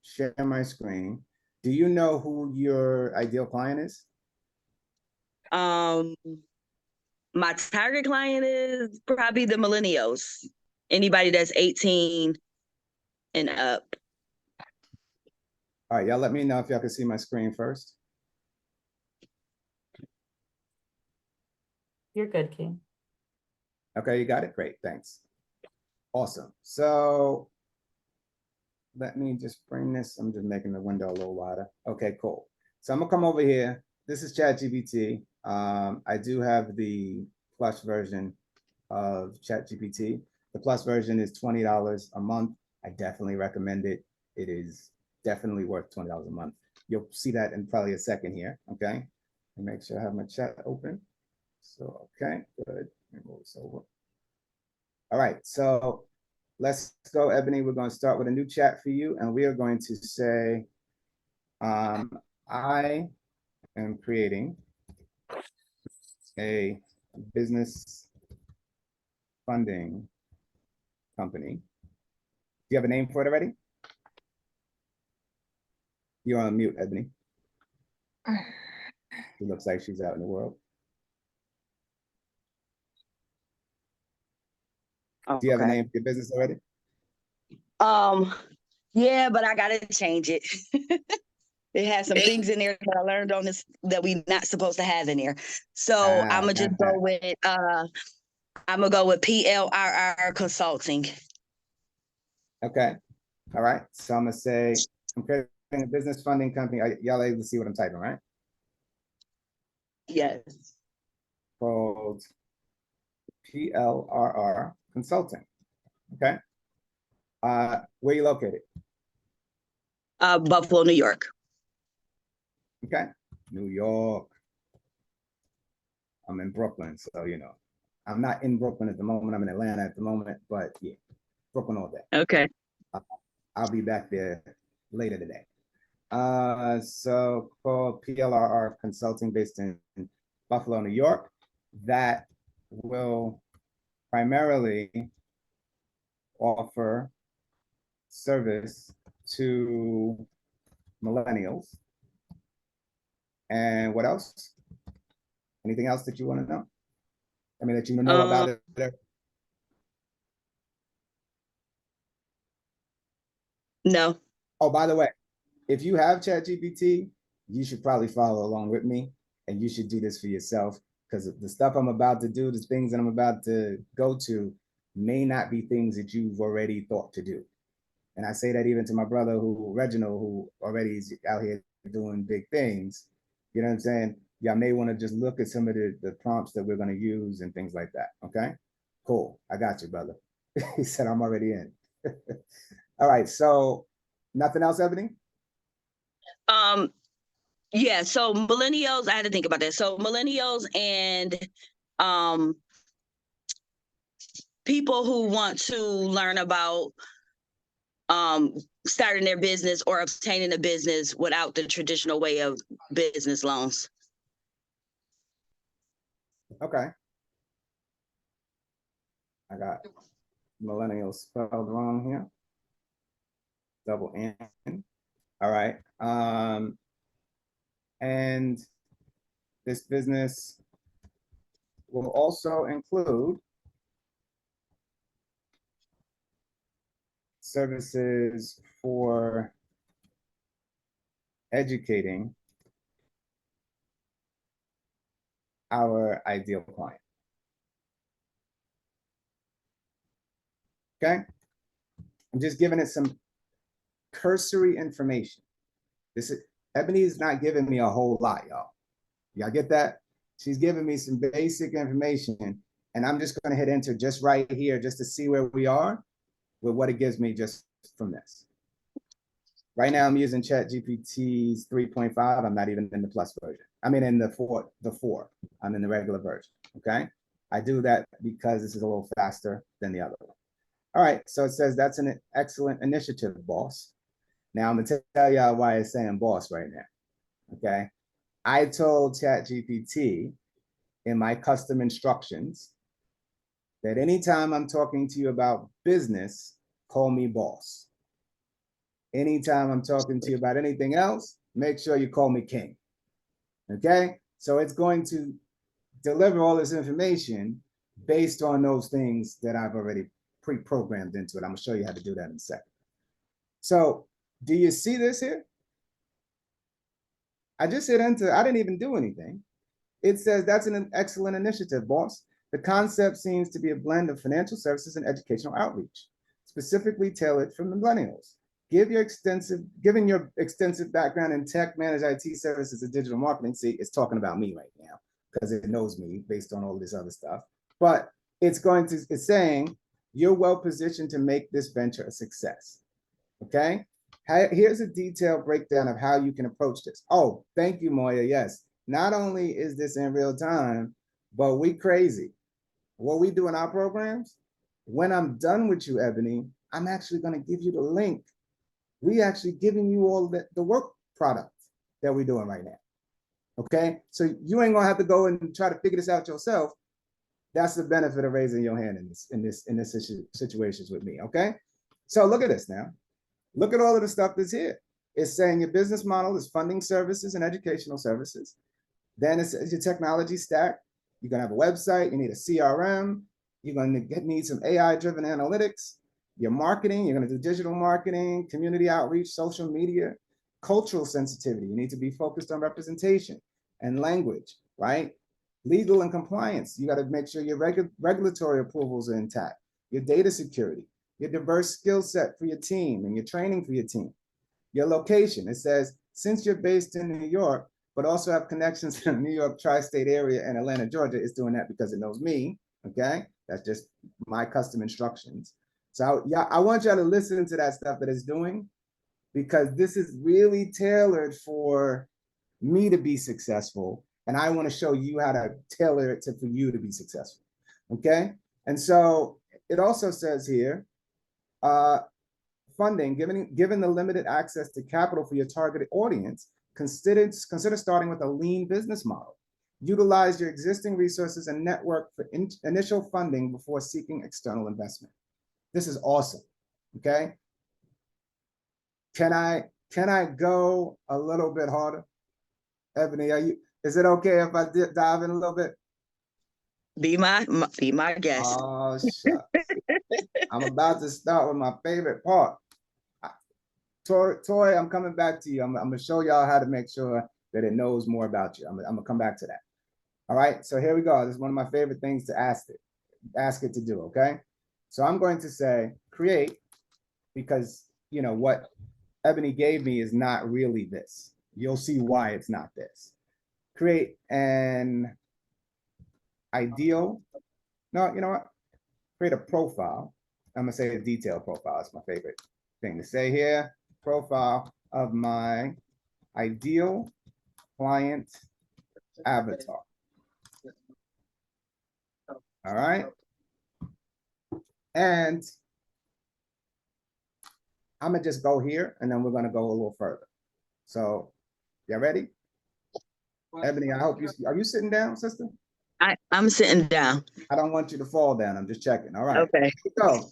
share my screen. Do you know who your ideal client is? My target client is probably the millennials. Anybody that's 18 and up. All right, y'all let me know if y'all can see my screen first. You're good, King. Okay, you got it? Great, thanks. Awesome. So let me just bring this. I'm just making the window a little wider. Okay, cool. So I'm gonna come over here. This is ChatGPT. I do have the plus version of ChatGPT. The plus version is $20 a month. I definitely recommend it. It is definitely worth $20 a month. You'll see that in probably a second here. Okay. And make sure I have my chat open. So, okay, good. Move this over. All right. So let's go, Ebony. We're going to start with a new chat for you. And we are going to say, I am creating a business funding company. Do you have a name for it already? You're on mute, Ebony. It looks like she's out in the world. Oh, do you have okay. a name for your business already? Yeah, but I gotta change it. It has some things in there that I learned on this that we not supposed to have in there. So I'm gonna just go with PLRR Consulting. Okay. All right. So I'm gonna say I'm creating a business funding company. Y'all able to see what I'm typing, right? Yes. Called PLRR Consulting. Okay. Where you located? Buffalo, New York. Okay. New York. I'm in Brooklyn, so you know. I'm not in Brooklyn at the moment. I'm in Atlanta at the moment, but yeah, Brooklyn all day. Okay. I'll be back there later today. So called PLRR Consulting based in Buffalo, New York, that will primarily offer service to millennials. And what else? Anything else that you want to know? I mean, that you know about it? No. Oh, by the way, if you have ChatGPT, you should probably follow along with me, and you should do this for yourself, because the stuff I'm about to do, the things that I'm about to go to, may not be things that you've already thought to do. And I say that even to my brother, Reginald, who already is out here doing big things. You know what I'm saying? Y'all may want to just look at some of the prompts that we're going to use and things like that. Okay, cool. I got you, brother. He said I'm already in. All right. So nothing else, Ebony? Yeah, so millennials, I had to think about that. So millennials and people who want to learn about starting their business or obtaining a business without the traditional way of business loans. Okay. I got millennials spelled wrong here. Double N. All right. And this business will also include services for educating our ideal client. Okay. I'm just giving it some cursory information. Ebony is not giving me a whole lot, y'all. Y'all get that? She's giving me some basic information, and I'm just going to hit enter just right here just to see where we are with what it gives me just from this. Right now, I'm using ChatGPT's 3.5. I'm not even in the plus version. I mean, in the four. I'm in the regular version. Okay. I do that because this is a little faster than the other one. All right. So it says that's an excellent initiative, boss. Now I'm gonna tell y'all why it's saying boss right now. Okay. I told ChatGPT in my custom instructions that anytime I'm talking to you about business, call me boss. Anytime I'm talking to you about anything else, make sure you call me king. Okay. So it's going to deliver all this information based on those things that I've already pre-programmed into it. I'm gonna show you how to do that in a second. So do you see this here? I just hit enter. I didn't even do anything. It says that's an excellent initiative, boss. The concept seems to be a blend of financial services and educational outreach, specifically tailored for millennials. Given your extensive background in tech, managed IT services, and digital marketing, see, it's talking about me right now because it knows me based on all this other stuff. But it's saying you're well positioned to make this venture a success. Okay. Here's a detailed breakdown of how you can approach this. Oh, thank you, Moya. Yes. Not only is this in real time, but we crazy. What we do in our programs, when I'm done with you, Ebony, I'm actually going to give you the link. We actually giving you all the work product that we're doing right now. Okay. So you ain't going to have to go and try to figure this out yourself. That's the benefit of raising your hand in this situations with me. Okay. So look at this now. Look at all of the stuff that's here. It's saying your business model is funding services and educational services. Then it's your technology stack. You're going to have a website. You need a CRM. You're going to need some AI-driven analytics. Your marketing, you're going to do digital marketing, community outreach, social media, cultural sensitivity. You need to be focused on representation and language, right? Legal and compliance. You got to make sure your regulatory approvals are intact, your data security, your diverse skill set for your team and your training for your team. Your location, it says, since you're based in New York, but also have connections in the New York tri-state area and Atlanta, Georgia, it's doing that because it knows me, okay? That's just my custom instructions. So yeah, I want y'all to listen to that stuff that it's doing, because this is really tailored for me to be successful. And I want to show you how to tailor it for you to be successful, okay? And so it also says here, funding, given the limited access to capital for your targeted audience, consider starting with a lean business model. Utilize your existing resources and network for initial funding before seeking external investment. This is awesome, okay? Can I go a little bit harder? Ebony, is it okay if I dive in a little bit? Be my guest. Oh, shucks. I'm about to start with my favorite part. Toy, I'm coming back to you. I'm gonna show y'all how to make sure that it knows more about you. I'm gonna come back to that. All right, so here we go. This is one of my favorite things to ask it to do, okay? So I'm going to say create, because you know what Ebony gave me is not really this. You'll see why it's not this. Create an ideal, no, you know what? Create a profile. I'm gonna say a detailed profile. It's my favorite thing to say here. Profile of my ideal client avatar. All right. And I'm gonna just go here and then we're gonna go a little further. So, y'all ready? Ebony, I hope are you sitting down, sister? I'm sitting down. I don't want you to fall down. I'm just checking. All right. Okay. So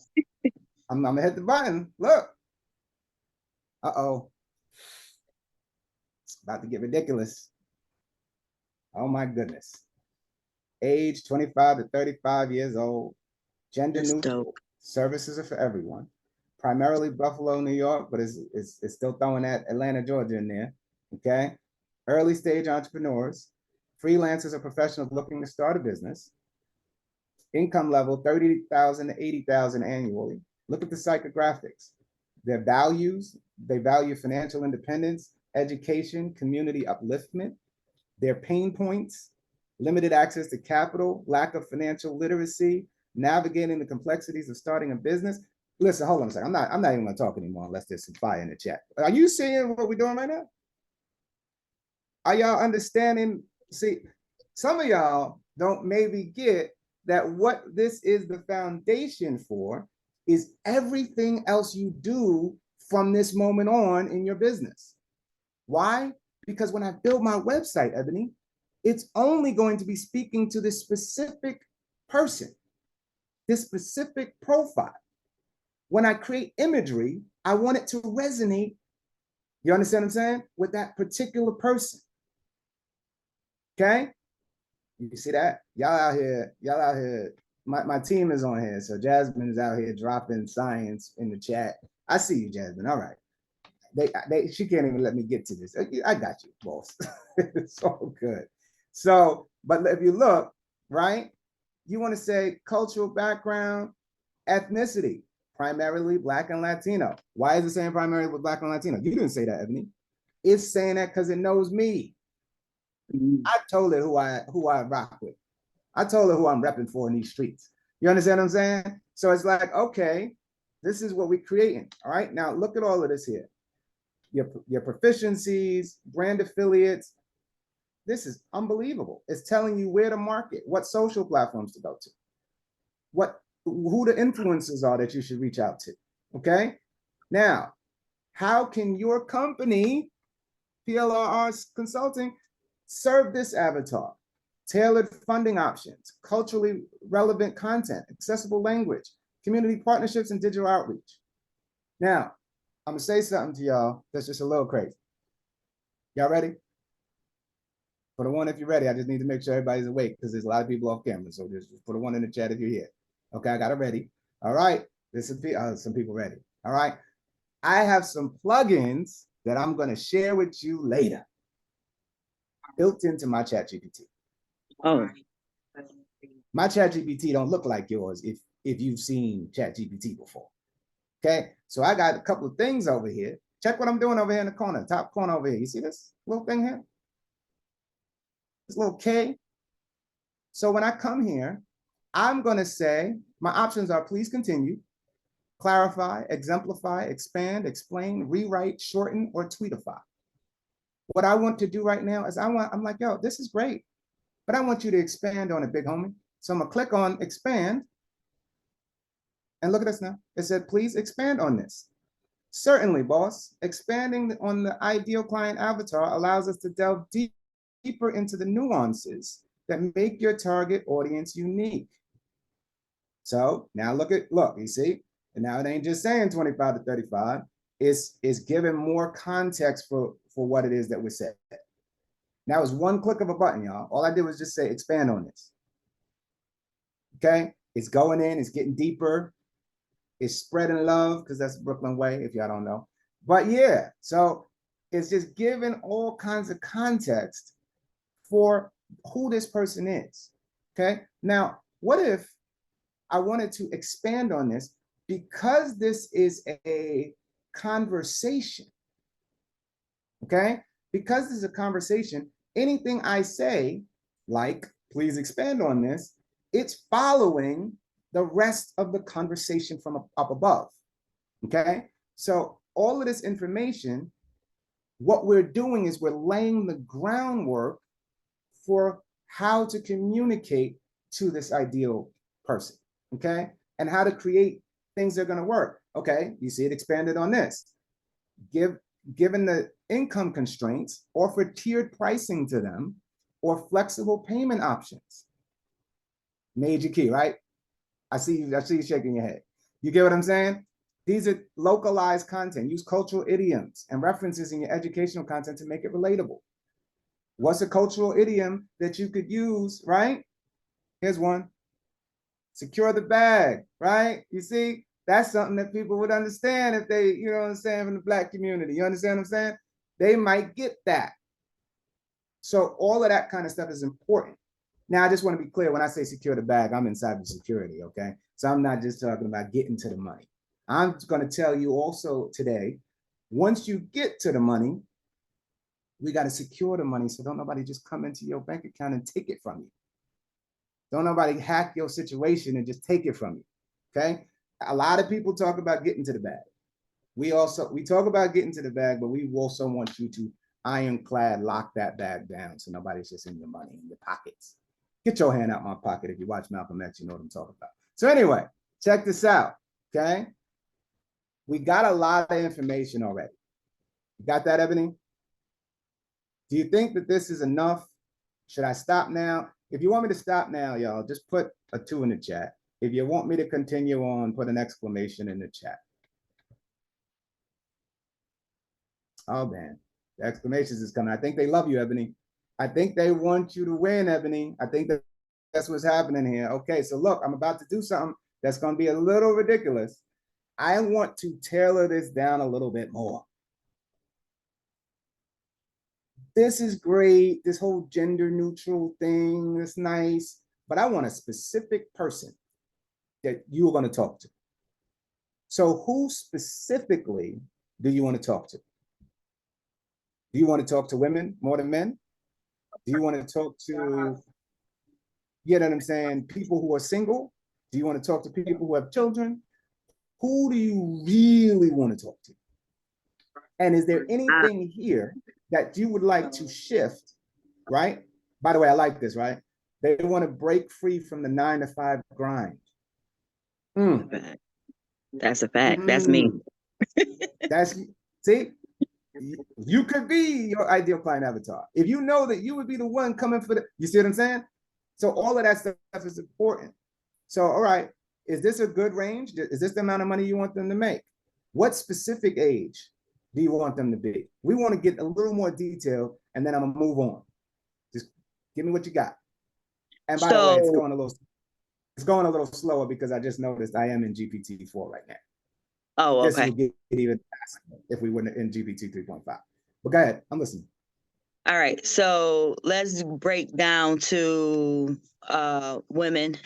I'm gonna hit the button. Look. Uh-oh. It's about to get ridiculous. Oh my goodness. Age 25 to 35 years old. Gender neutral. Services are for everyone. Primarily Buffalo, New York, but it's still throwing that Atlanta, Georgia in there. Okay. Early stage entrepreneurs, freelancers or professionals looking to start a business. Income level 30,000 to 80,000 annually. Look at the psychographics. Their values, they value financial independence, education, community upliftment. Their pain points, limited access to capital, lack of financial literacy, navigating the complexities of starting a business. Listen, hold on a second. I'm not even gonna talk anymore unless there's some fire in the chat. Are you seeing what we're doing right now? Are y'all understanding? See, some of y'all don't maybe get that what this is the foundation for is everything else you do from this moment on in your business. Why? Because when I build my website, Ebony, it's only going to be speaking to this specific person, this specific profile. When I create imagery, I want it to resonate, you understand what I'm saying, with that particular person. Okay? You see that? Y'all out here. My team is on here. So Jasmine is out here dropping science in the chat. I see you, Jasmine. All right. She can't even let me get to this. I got you, boss. It's all good. So, but if you look, right, you want to say cultural background, ethnicity, primarily Black and Latino. Why is it saying primarily with Black and Latino? You didn't say that, Ebony. It's saying that because it knows me. I told it who I rock with. I told her who I'm repping for in these streets. You understand what I'm saying? So it's like, okay, this is what we're creating. All right. Now look at all of this here. Your proficiencies, brand affiliates. This is unbelievable. It's telling you where to market, what social platforms to go to, who the influencers are that you should reach out to. Okay. Now, how can your company, PLRR Consulting, serve this avatar? Tailored funding options, culturally relevant content, accessible language, community partnerships, and digital outreach. Now, I'm gonna say something to y'all that's just a little crazy. Y'all ready? Put a one if you're ready. I just need to make sure everybody's awake because there's a lot of people off camera. So just put a one in the chat if you're here. Okay, I got it ready. All right, Some people ready. All right. I have some plugins that I'm going to share with you later, built into my ChatGPT. Oh, My ChatGPT don't look like yours if you've seen ChatGPT before. Okay, so I got a couple of things over here. Check what I'm doing over here in the corner, top corner over here. You see this little thing here? This little K. So when I come here, I'm going to say, my options are please continue, clarify, exemplify, expand, explain, rewrite, shorten, or tweetify. What I want to do right now is I'm like, yo, this is great, but I want you to expand on it, big homie. So I'm gonna click on expand, and look at this now. It said, please expand on this. Certainly, boss. Expanding on the ideal client avatar allows us to delve deeper into the nuances that make your target audience unique. So now look, you see? And now it ain't just saying 25 to 35. It's giving more context for what it is that we said. Now it's one click of a button, y'all. All I did was just say expand on this. Okay? It's going in, it's getting deeper. It's spreading love, because that's Brooklyn way, if y'all don't know. But yeah, so it's just giving all kinds of context for who this person is. Okay? Now, what if I wanted to expand on this because this is a conversation? Okay? Because this is a conversation, anything I say, like, please expand on this, it's following the rest of the conversation from up above. Okay? So all of this information, what we're doing is we're laying the groundwork for how to communicate to this ideal person. Okay? And how to create things that are going to work. Okay, you see it expanded on this. Given the income constraints, offer tiered pricing to them or flexible payment options. Major key, right? I see you shaking your head. You get what I'm saying? These are localized content. Use cultural idioms and references in your educational content to make it relatable. What's a cultural idiom that you could use, right? Here's one. Secure the bag, right? You see, that's something that people would understand if they, you know what I'm saying, from the Black community. You understand what I'm saying? They might get that. So all of that kind of stuff is important. Now, I just want to be clear, when I say secure the bag, I'm in cybersecurity, okay? So I'm not just talking about getting to the money. I'm going to tell you also today, once you get to the money, we got to secure the money so don't nobody just come into your bank account and take it from you. Don't nobody hack your situation and just take it from you, okay? A lot of people talk about getting to the bag. We talk about getting to the bag, but we also want you to ironclad lock that bag down so nobody's just in your money, in your pockets. Get your hand out my pocket. If you watch Malcolm X, you know what I'm talking about. So anyway, check this out, okay? We got a lot of information already. You got that, Ebony? Do you think that this is enough? Should I stop now? If you want me to stop now, y'all, just put a 2 in the chat. If you want me to continue on, put an exclamation in the chat. Oh, man. The exclamations is coming. I think they love you, Ebony. I think they want you to win, Ebony. I think that's what's happening here. Okay, so look, I'm about to do something that's going to be a little ridiculous. I want to tailor this down a little bit more. This is great. This whole gender neutral thing is nice, but I want a specific person that you're going to talk to. So who specifically do you want to talk to? Do you want to talk to women more than men? Do you want to talk to, you know what I'm saying, people who are single? Do you want to talk to people who have children? Who do you really want to talk to? And is there anything here that you would like to shift, right? By the way, I like this, right? They want to break free from the 9-to-5 grind. That's a fact. That's me. See, you could be your ideal client avatar. If you know that you would be the one coming for you see what I'm saying? So all of that stuff is important. So, all right, is this a good range? Is this the amount of money you want them to make? What specific age do you want them to be? We want to get a little more detail, and then I'm gonna move on. Just give me what you got. And by the way, it's going a little. It's going a little slower because I just noticed I am in GPT-4 right now. Oh, This okay. would get even faster if we weren't in GPT 3.5. But go ahead, I'm listening. All right. So let's break down to women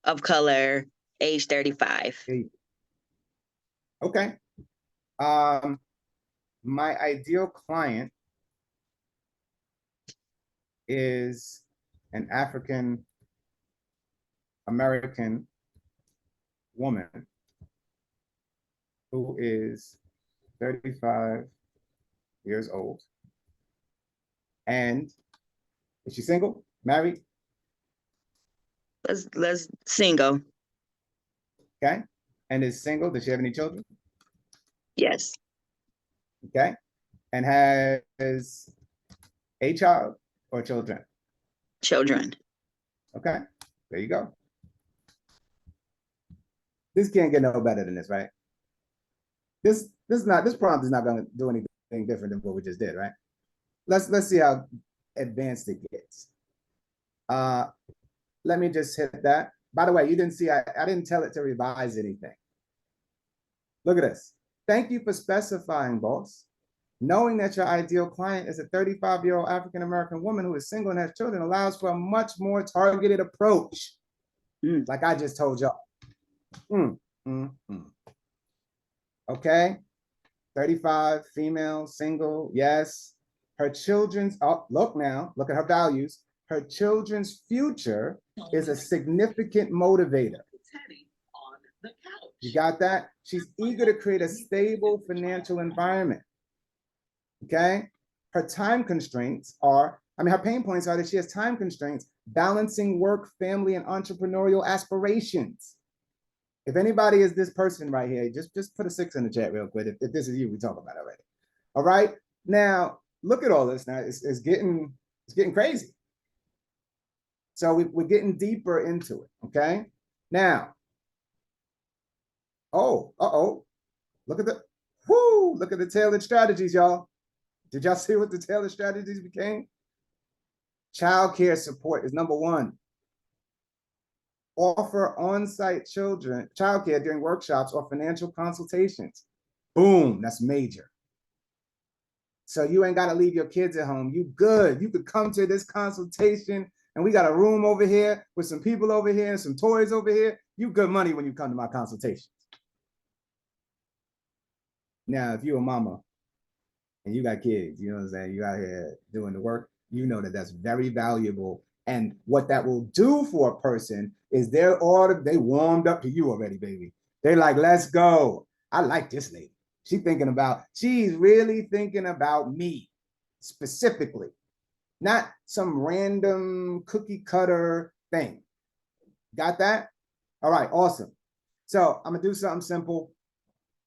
of color, age 35. Okay. My ideal client is an African American woman who is 35 years old. And is she single? Married? Let's single. Okay. And is single. Does she have any children? Yes. Okay. And has a child or children? Children. Okay. There you go. This can't get no better than this, right? This prompt is not going to do anything different than what we just did, right? Let's see how advanced it gets. Let me just hit that. By the way, you didn't see, I didn't tell it to revise anything. Look at this. Thank you for specifying, boss. Knowing that your ideal client is a 35-year-old African-American woman who is single and has children allows for a much more targeted approach. Like I just told y'all. Okay. 35, female, single, yes. Her children's, oh, look now, look at her values. Her children's future is a significant motivator. You got that? She's eager to create a stable financial environment. Okay? Her time constraints are, her pain points are that she has time constraints, balancing work, family, and entrepreneurial aspirations. If anybody is this person right here, just put a 6 in the chat real quick. If this is you, we talk about it already. All right. Now, look at all this. Now it's getting crazy. So we're getting deeper into it. Okay. Now, look at the tailored strategies, y'all. Did y'all see what the tailored strategies became? Childcare support is number 1. Offer on-site childcare during workshops or financial consultations. Boom, that's major. So you ain't got to leave your kids at home. You good. You could come to this consultation and we got a room over here with some people over here and some toys over here. You good money when you come to my consultations. Now, if you're a mama and you got kids, you know what I'm saying? You out here doing the work, you know that that's very valuable. And what that will do for a person is they warmed up to you already, baby. They're like, let's go. I like this lady. She's really thinking about me specifically, not some random cookie cutter thing. Got that? All right, awesome. So I'm gonna do something simple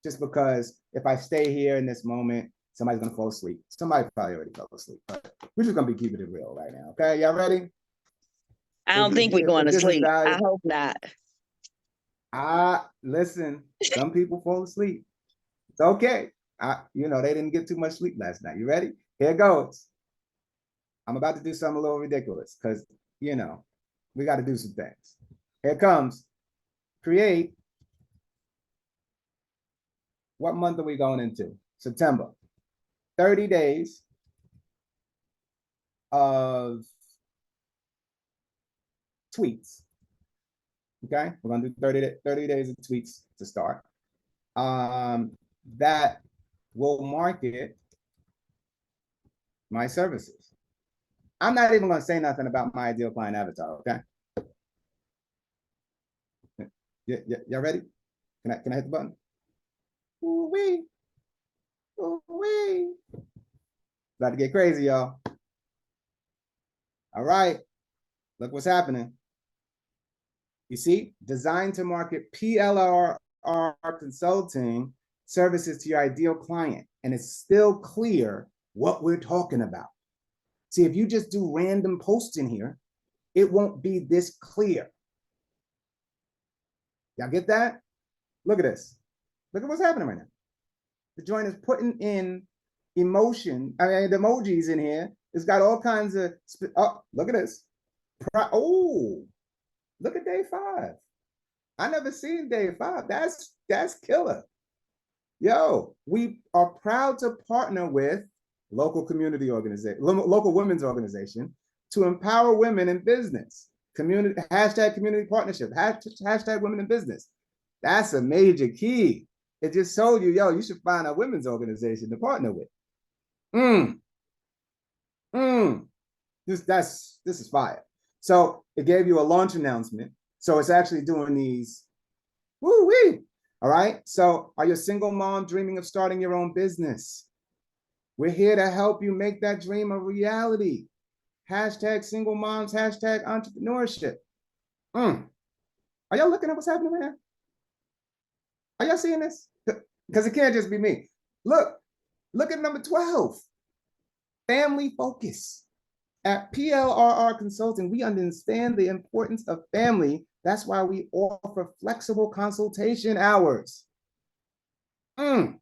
just because if I stay here in this moment, somebody's gonna fall asleep. Somebody probably already fell asleep, but we're just gonna be keeping it real right now. Okay, y'all ready? I don't think we're going to sleep. I hope not. Listen, some people fall asleep. It's okay. They didn't get too much sleep last night. You ready? Here goes. I'm about to do something a little ridiculous because, we got to do some things. Here it comes. Create. What month are we going into? September. 30 days of tweets. Okay, we're gonna do 30 days of tweets to start. That will market my services. I'm not even gonna say nothing about my ideal client avatar. Okay. Y'all ready? Can I hit the button? Ooh-wee. Ooh-wee. About to get crazy, y'all. All right. Look what's happening. You see, designed to market PLR consulting services to your ideal client. And it's still clear what we're talking about. See, if you just do random posts in here, it won't be this clear. Y'all get that? Look at this. Look at what's happening right now. The joint is putting in the emojis in here. It's got all kinds of, look at this. Look at day 5. I never seen day 5. That's killer. Yo, we are proud to partner with local community organization, local women's organization to empower women in business. Community community partnership, hashtag women in business. That's a major key. It just told you, yo, you should find a women's organization to partner with. This is fire. So it gave you a launch announcement. So it's actually doing these. Woo-wee. All right. So are you a single mom dreaming of starting your own business? We're here to help you make that dream a reality. Hashtag single moms, hashtag entrepreneurship. Are y'all looking at what's happening right now? Are y'all seeing this? Because it can't just be me. Look at number 12. Family focus. At PLRR Consulting, we understand the importance of family. That's why we offer flexible consultation hours. Yo,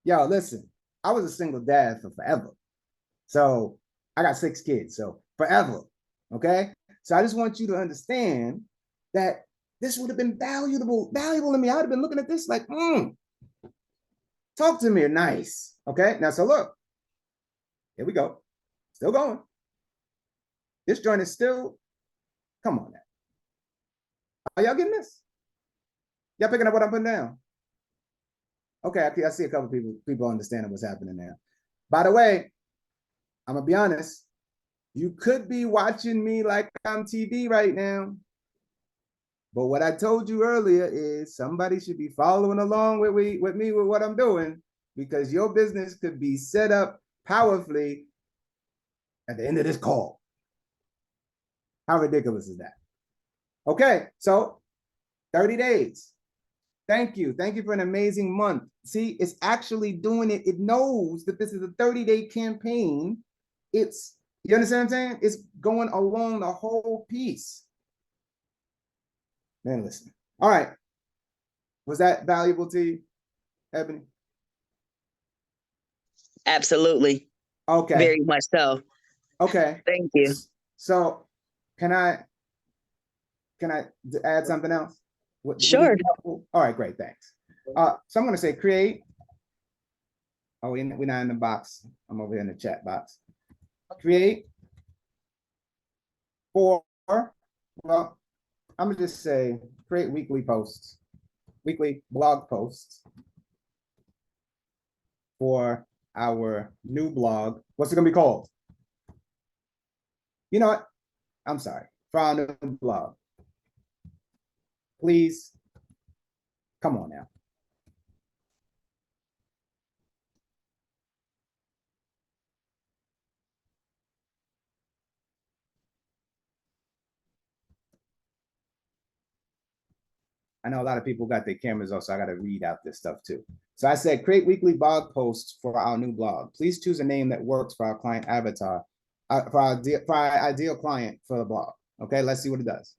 listen, I was a single dad for forever. So I got 6 kids, so forever, okay? So I just want you to understand that this would have been valuable to me. I would have been looking at this like, talk to me nice, okay? Now, so look, here we go. Still going. This joint is still, come on now. Are y'all getting this? Y'all picking up what I'm putting down? Okay, I see a couple people understanding what's happening now. By the way, I'm gonna be honest, you could be watching me like I'm TV right now. But what I told you earlier is somebody should be following along with me with what I'm doing, because your business could be set up powerfully at the end of this call. How ridiculous is that? Okay, so 30 days. Thank you. Thank you for an amazing month. See, it's actually doing it. It knows that this is a 30-day campaign. You understand what I'm saying? It's going along the whole piece. Man, listen. All right. Was that valuable to you, Ebony? Absolutely. Okay. Very much so. Okay. Thank you. So can I add something else? Sure. All right, great, thanks. So I'm going to say create. Oh, we're not in the box. I'm over here in the chat box. Create for, well, I'm going to just say create weekly blog posts for our new blog. What's it going to be called? You know what? I'm sorry. For our new blog. Please, come on now. I know a lot of people got their cameras off, so I got to read out this stuff too. So I said, create weekly blog posts for our new blog. Please choose a name that works for our client avatar, for our ideal client for the blog. Okay, let's see what it does.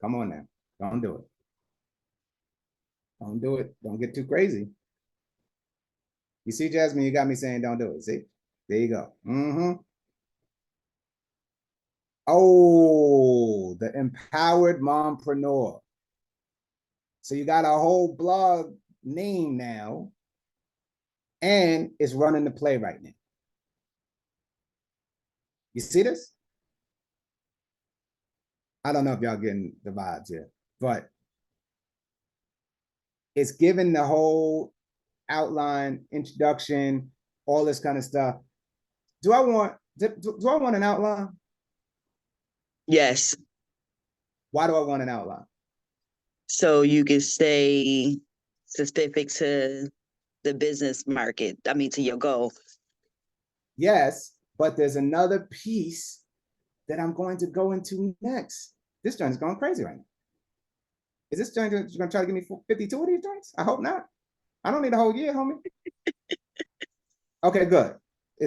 Come on now, don't do it. Don't do it. Don't get too crazy. You see, Jasmine, you got me saying don't do it. See, there you go. Oh, the empowered mompreneur. So you got a whole blog name now, and it's running the play right now. You see this? I don't know if y'all getting the vibes here, but it's giving the whole outline, introduction, all this kind of stuff. Do I want an outline? Yes. Why do I want an outline? So you can stay specific to the business market. I mean, to your goal. Yes, but there's another piece that I'm going to go into next. This joint is going crazy right now. Is this joint going to try to give me 52 of these joints? I hope not. I don't need a whole year, homie. Okay, good.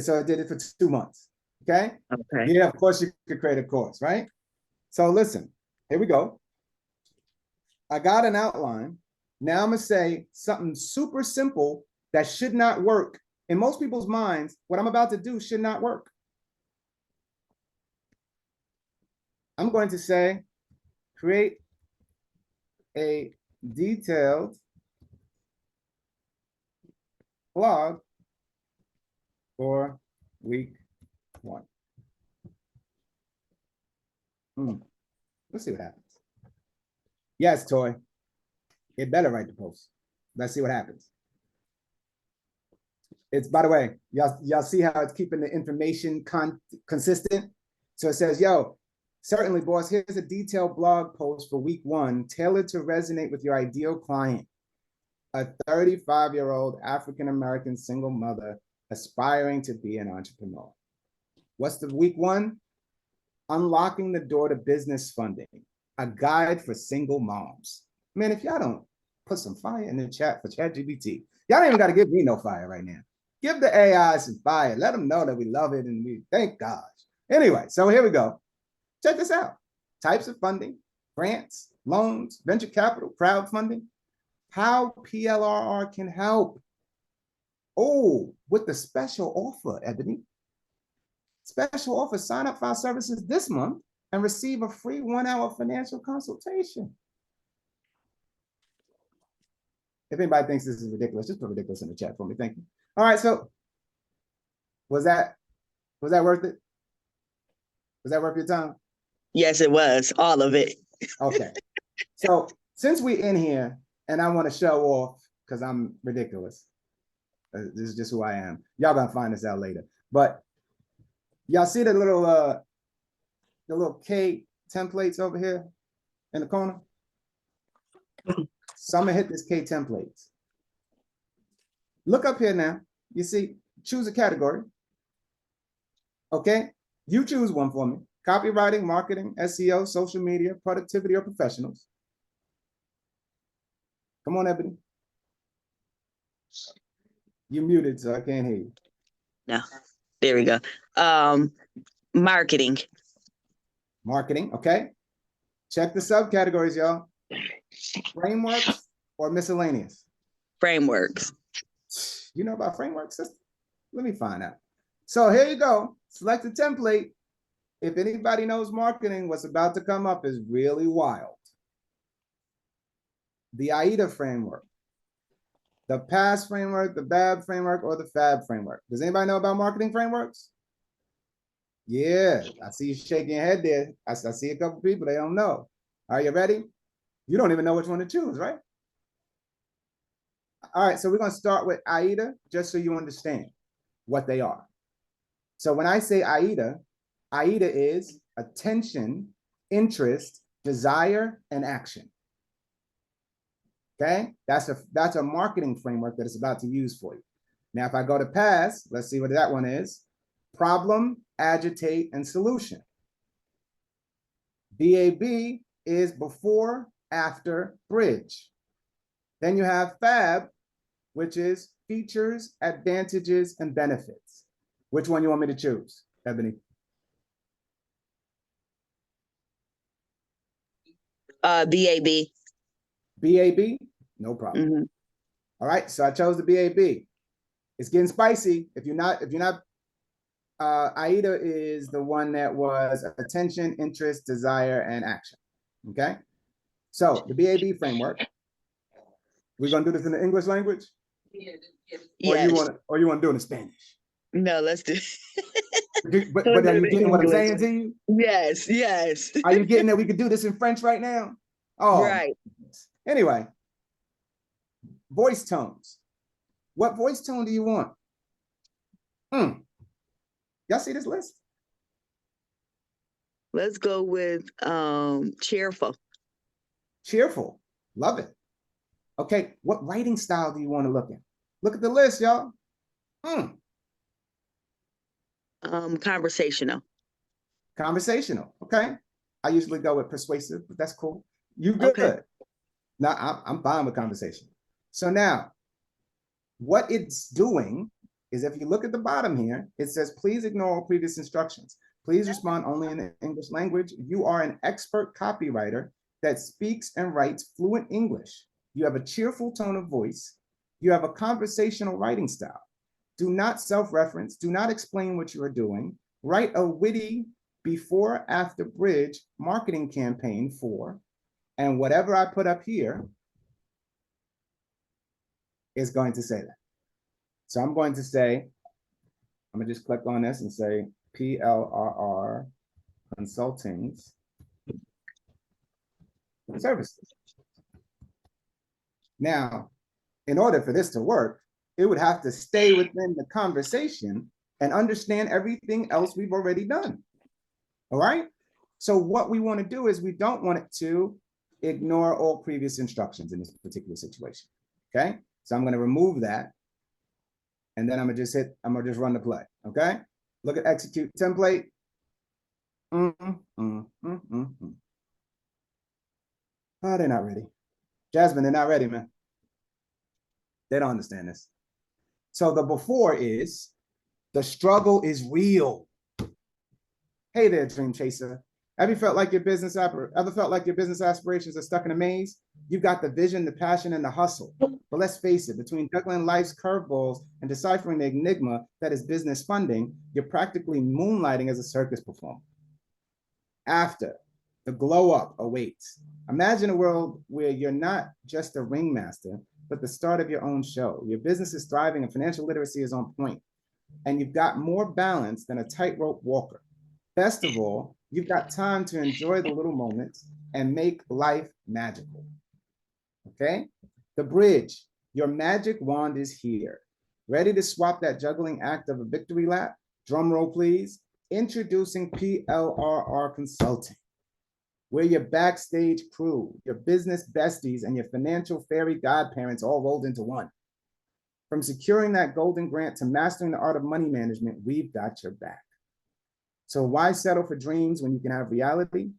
So I did it for 2 months. Okay? Okay. Yeah, of course you could create a course, right? So listen, here we go. I got an outline. Now I'm going to say something super simple that should not work. In most people's minds, what I'm about to do should not work. I'm going to say, create a detailed blog for week 1. Let's see what happens. Yes, Toy. It better write the post. Let's see what happens. It's, by the way, y'all see how it's keeping the information consistent? So it says, yo, certainly, boss, here's a detailed blog post for week 1, tailored to resonate with your ideal client. A 35-year-old African-American single mother aspiring to be an entrepreneur. What's the week 1? Unlocking the door to business funding, a guide for single moms. Man, if y'all don't put some fire in the chat for ChatGPT, y'all don't even got to give me no fire right now. Give the AI some fire. Let them know that we love it and we thank God. Anyway, so here we go. Check this out. Types of funding, grants, loans, venture capital, crowdfunding, how PLRR can help. Oh, with the special offer, Ebony. Special offer, sign up for our services this month and receive a free 1-hour financial consultation. If anybody thinks this is ridiculous, just put ridiculous in the chat for me. Thank you. All right, so was that worth it? Was that worth your time? Yes, it was. All of it. Okay. So since we in here and I want to show off because I'm ridiculous. This is just who I am. Y'all gonna find this out later. But y'all see the little K templates over here in the corner? So I'm gonna hit this K templates. Look up here now. You see, choose a category. Okay, you choose one for me. Copywriting, marketing, SEO, social media, productivity, or professionals. Come on, Ebony. You're muted, so I can't hear you. No, there we go. Marketing. Marketing, okay. Check the subcategories, y'all. Frameworks or miscellaneous? Frameworks. You know about frameworks, sister? Let me find out. So here you go. Select a template. If anybody knows marketing, what's about to come up is really wild. The AIDA framework, the PASS framework, the BAB framework, or the FAB framework. Does anybody know about marketing frameworks? Yeah, I see you shaking your head there. I see a couple people, they don't know. Are you ready? You don't even know which one to choose, right? All right, so we're gonna start with AIDA, just so you understand what they are. So when I say AIDA, AIDA is attention, interest, desire, and action. Okay, that's a marketing framework that it's about to use for you. Now, if I go to PASS, let's see what that one is. Problem, agitate, and solution. BAB is before, after, bridge. Then you have FAB, which is features, advantages, and benefits. Which one you want me to choose, Ebony? BAB. BAB? No problem. Mm-hmm. All right, so I chose the BAB. It's getting spicy. If you're not, AIDA is the one that was attention, interest, desire, and action. Okay, so the BAB framework. We're gonna do this in the English language, or Yes. you want to do it in Spanish? No, let's do. But are you getting what I'm saying to you? Yes, yes. Are you getting that we could do this in French right now? Oh, right. Anyway, voice tones. What voice tone do you want? Y'all see this list? Let's go with cheerful. Cheerful. Love it. Okay, what writing style do you want to look at? Look at the list, y'all. Conversational. Conversational. Okay. I usually go with persuasive, but that's cool. You good? Okay. Now I'm fine with conversation. So now, what it's doing is if you look at the bottom here, it says, please ignore all previous instructions. Please respond only in the English language. You are an expert copywriter that speaks and writes fluent English. You have a cheerful tone of voice. You have a conversational writing style. Do not self-reference. Do not explain what you are doing. Write a witty before after bridge marketing campaign for, and whatever I put up here is going to say that. So I'm going to say, I'm gonna just click on this and say PLRR Consulting's services. Now, in order for this to work, it would have to stay within the conversation and understand everything else we've already done. All right. So what we want to do is we don't want it to ignore all previous instructions in this particular situation. Okay. So I'm going to remove that. And then I'm going to just run the play. Okay. Look at execute template. Oh, they're not ready. Jasmine, they're not ready, man. They don't understand this. So the before is, the struggle is real. Hey there, dream chaser. Ever felt like your business aspirations are stuck in a maze? You've got the vision, the passion, and the hustle. But let's face it, between juggling life's curveballs and deciphering the enigma that is business funding, you're practically moonlighting as a circus performer. After, the glow up awaits. Imagine a world where you're not just a ringmaster, but the start of your own show. Your business is thriving and financial literacy is on point, and you've got more balance than a tightrope walker. Best of all, you've got time to enjoy the little moments and make life magical. Okay? The bridge, your magic wand is here. Ready to swap that juggling act of a victory lap? Drum roll, please. Introducing PLRR Consulting. We're your backstage crew, your business besties, and your financial fairy godparents all rolled into one. From securing that golden grant to mastering the art of money management, we've got your back. So why settle for dreams when you can have reality?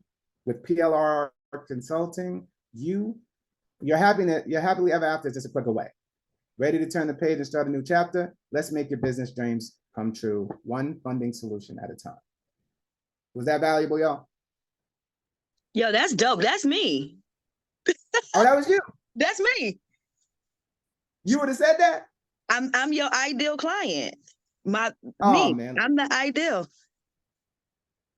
With PLR Consulting, your happily ever after is just a click away. Ready to turn the page and start a new chapter? Let's make your business dreams come true, one funding solution at a time. Was that valuable, y'all? Yo, that's dope. That's me. Oh, that was you. That's me. You would have said that? I'm your ideal client. Oh, man. I'm the ideal.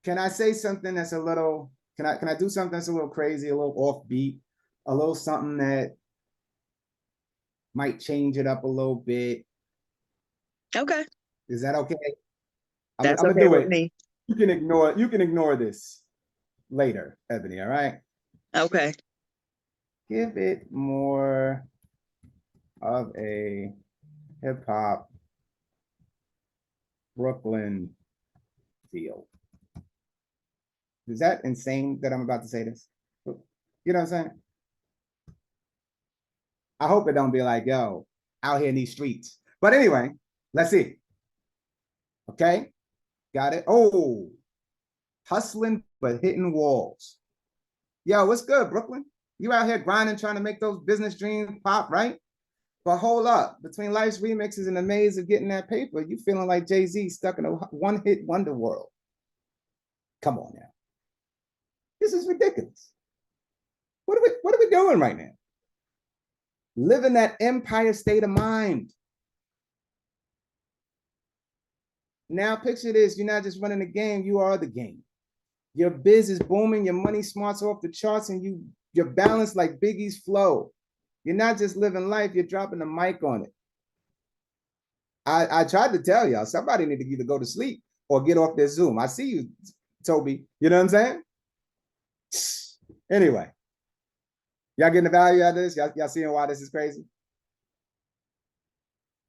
Can I say something that's a little, can I do something that's a little crazy, a little offbeat, a little something that might change it up a little bit? Okay. Is that okay? That's I'm okay gonna do with it. me. You can ignore this later, Ebony, all right? Okay. Give it more of a hip hop Brooklyn feel. Is that insane that I'm about to say this? You know what I'm saying? I hope it don't be like, yo, out here in these streets. But anyway, let's see. Okay, got it. Oh, hustling but hitting walls. Yo, what's good, Brooklyn? You out here grinding, trying to make those business dreams pop, right? But hold up, between life's remixes and the maze of getting that paper, you feeling like Jay-Z stuck in a one-hit wonder world. Come on now. This is ridiculous. What are we doing right now? Living that empire state of mind. Now picture this, you're not just running the game, you are the game. Your biz is booming, your money smarts off the charts, and you're balanced like Biggie's flow. You're not just living life, you're dropping the mic on it. I tried to tell y'all, somebody need to either go to sleep or get off their Zoom. I see you, Toby. You know what I'm saying? Anyway, y'all getting the value out of this? Y'all seeing why this is crazy?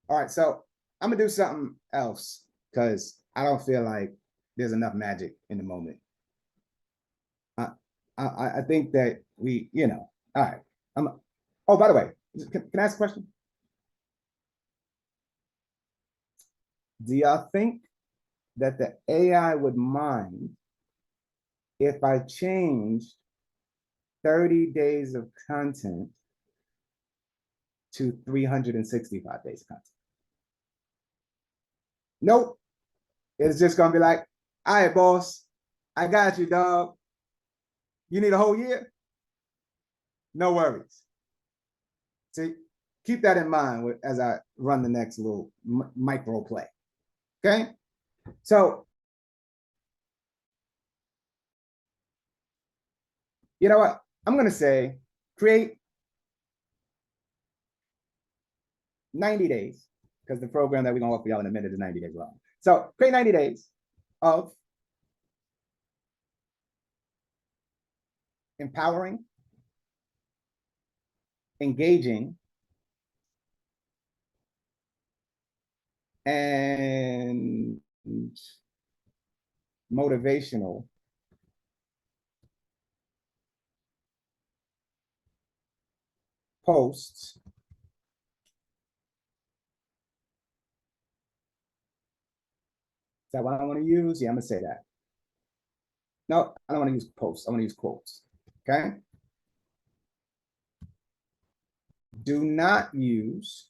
All right, so I'm gonna do something else because I don't feel like there's enough magic in the moment. I think that we, all right. Oh, by the way, can I ask a question? Do y'all think that the AI would mind if I changed 30 days of content to 365 days of content? Nope. It's just gonna be like, all right, boss, I got you, dog. You need a whole year? No worries. See, keep that in mind as I run the next little micro play. Okay? So You know what? I'm going to say create 90 days, because the program that we're going to offer y'all in a minute is 90 days long. So create 90 days of empowering, engaging, and motivational posts Is that what I want to use? Yeah, I'm gonna say that. No, I don't want to use posts. I want to use quotes. Okay. Do not use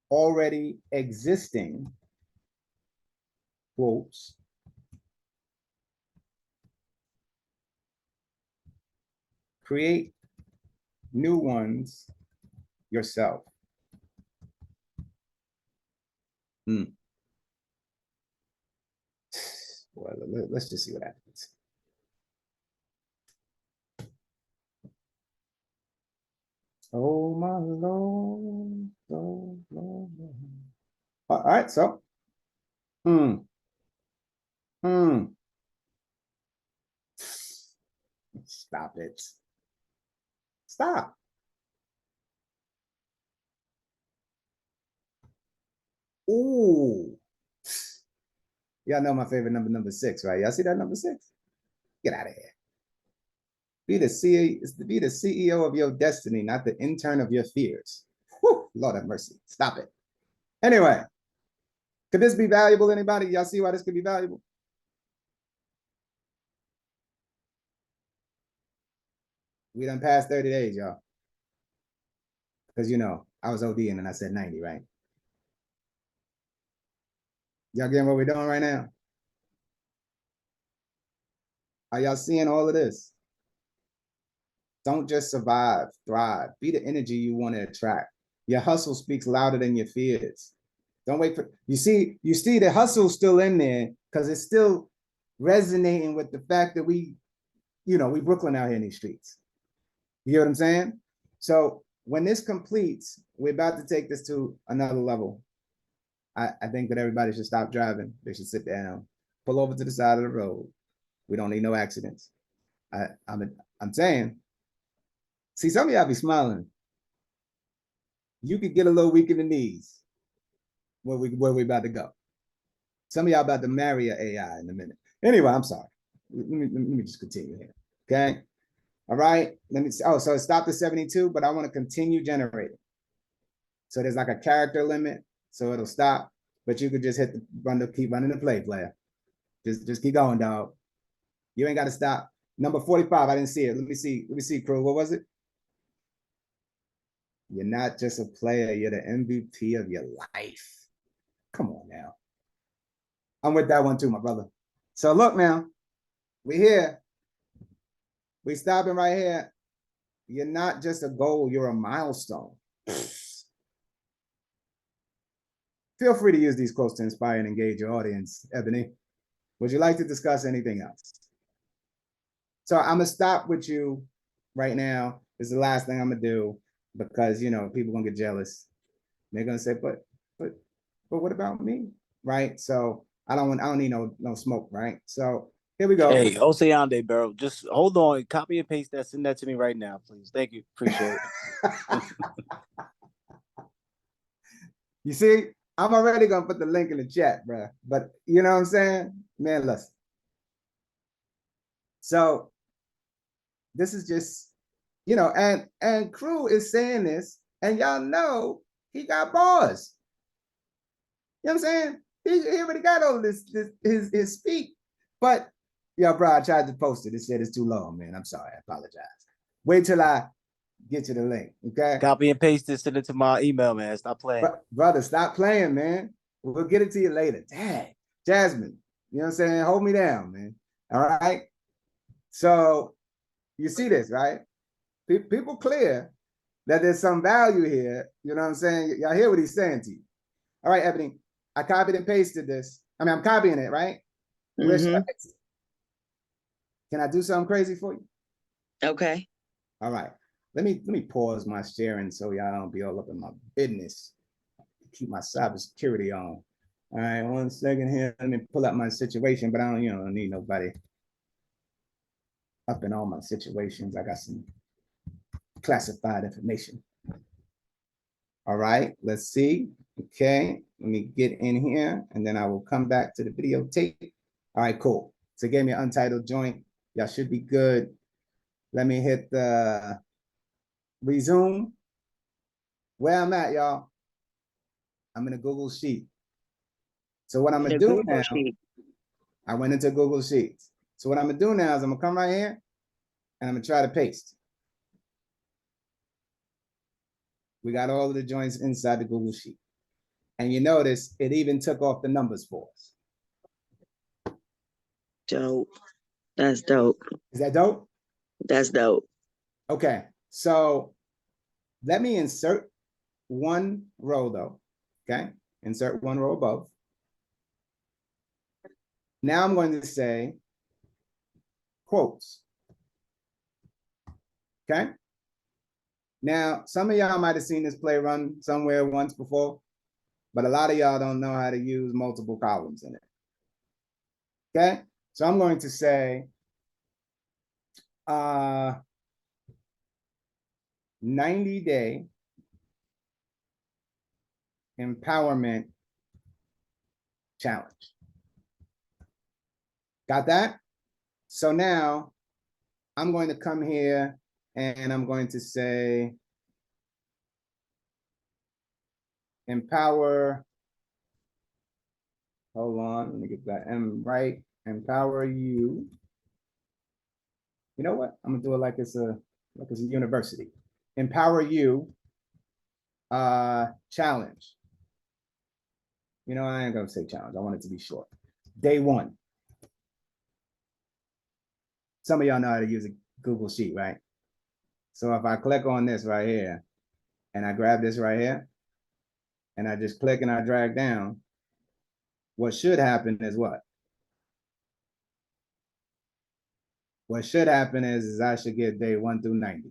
already existing quotes create new ones yourself. Well, let's just see what happens. Oh my Lord, oh Lord. All right, so stop it. Stop. Ooh. Y'all know my favorite number 6, right? Y'all see that number 6? Get out of here. Be the CEO of your destiny, not the intern of your fears. Whew, Lord have mercy. Stop it. Anyway, could this be valuable to anybody? Y'all see why this could be valuable? We done passed 30 days, y'all. Because, you know, I was ODing and I said 90, right? Y'all getting what we're doing right now? Are y'all seeing all of this? Don't just survive, thrive. Be the energy you want to attract. Your hustle speaks louder than your fears. Don't wait for, you see the hustle's still in there because it's still resonating with the fact that we Brooklyn out here in these streets. You get what I'm saying? So when this completes, we're about to take this to another level. I think that everybody should stop driving. They should sit down, pull over to the side of the road. We don't need no accidents. I'm saying, see, some of y'all be smiling. You could get a little weak in the knees where we about to go. Some of y'all about to marry an AI in a minute. Anyway, I'm sorry. Let me just continue here. Okay. All right. Let me. Oh, so it stopped at 72, but I want to continue generating. So there's like a character limit, so it'll stop. But you could just keep running the play, player. Just keep going, dog. You ain't got to stop. Number 45. I didn't see it. Let me see, crew. What was it? You're not just a player. You're the MVP of your life. Come on now. I'm with that one too, my brother. So look now, we here. We stopping right here. You're not just a goal, you're a milestone. Feel free to use these quotes to inspire and engage your audience, Ebony. Would you like to discuss anything else? So I'm gonna stop with you right now. This is the last thing I'm gonna do because people gonna get jealous. They're gonna say, but what about me? Right? So I don't need no smoke, right? So here we go. Hey, Oceande, bro. Just hold on. Copy and paste that. Send that to me right now, please. Thank you. Appreciate it. You see, I'm already gonna put the link in the chat, bro. But you know what I'm saying? Man, listen. So this is just, and Crew is saying this, and y'all know he got bars. You know what I'm saying? He already got all of this his speak. But bro, I tried to post it. It said it's too long, man. I'm sorry. I apologize. Wait till I get you the link. Okay. Copy and paste it, send it to my email, man. Stop playing. Brother, stop playing, man. We'll get it to you later. Dang. Jasmine, you know what I'm saying? Hold me down, man. All right. So you see this, right? People clear that there's some value here. You know what I'm saying? Y'all hear what he's saying to you. All right, Ebony, I copied and pasted this. I'm copying it, right? Mm-hmm. Can I do something crazy for you? Okay. All right. Let me pause my sharing so y'all don't be all up in my business. Keep my cybersecurity on. All right, 1 second here. Let me pull up my situation, but I don't need nobody up in all my situations. I got some classified information. All right, let's see. Okay, let me get in here and then I will come back to the videotape. All right, cool. So it gave me an untitled joint. Y'all should be good. Let me hit the resume. Where I'm at, y'all. I'm in a Google Sheet. So what I'm gonna do now, I went into Google Sheets. So what I'm gonna do now is I'm gonna come right here and I'm gonna try to paste. We got all of the joints inside the Google Sheet. And you notice it even took off the numbers for us. Dope. That's dope. Is that dope? That's dope. Okay, so let me insert one row though, okay? Insert one row above. Now I'm going to say quotes, okay? Now, some of y'all might have seen this play run somewhere once before, but a lot of y'all don't know how to use multiple columns in it, okay? So I'm going to say 90-day empowerment challenge. Got that? So now I'm going to come here and I'm going to say empower. Hold on, let me get that M right. Empower you. You know what? I'm gonna do it like it's a university. Empower you challenge. You know, I ain't gonna say challenge. I want it to be short. Day 1. Some of y'all know how to use a Google Sheet, right? So if I click on this right here and I grab this right here and I just click and I drag down, what should happen is what? What should happen is I should get day 1 through 90.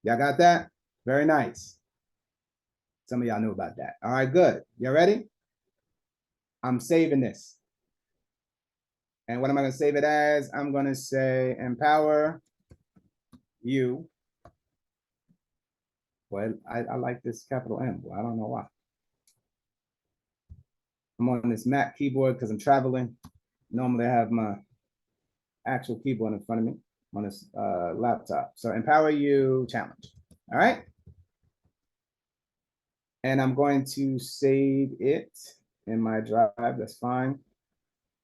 Y'all got that? Very nice. Some of y'all knew about that. All right, good. You ready? I'm saving this. And what am I going to save it as? I'm going to say empower you. Well, I like this capital M. Well, I don't know why. I'm on this Mac keyboard because I'm traveling. Normally I have my actual keyboard in front of me on this laptop. So empower you challenge. All right. And I'm going to save it in my drive. That's fine.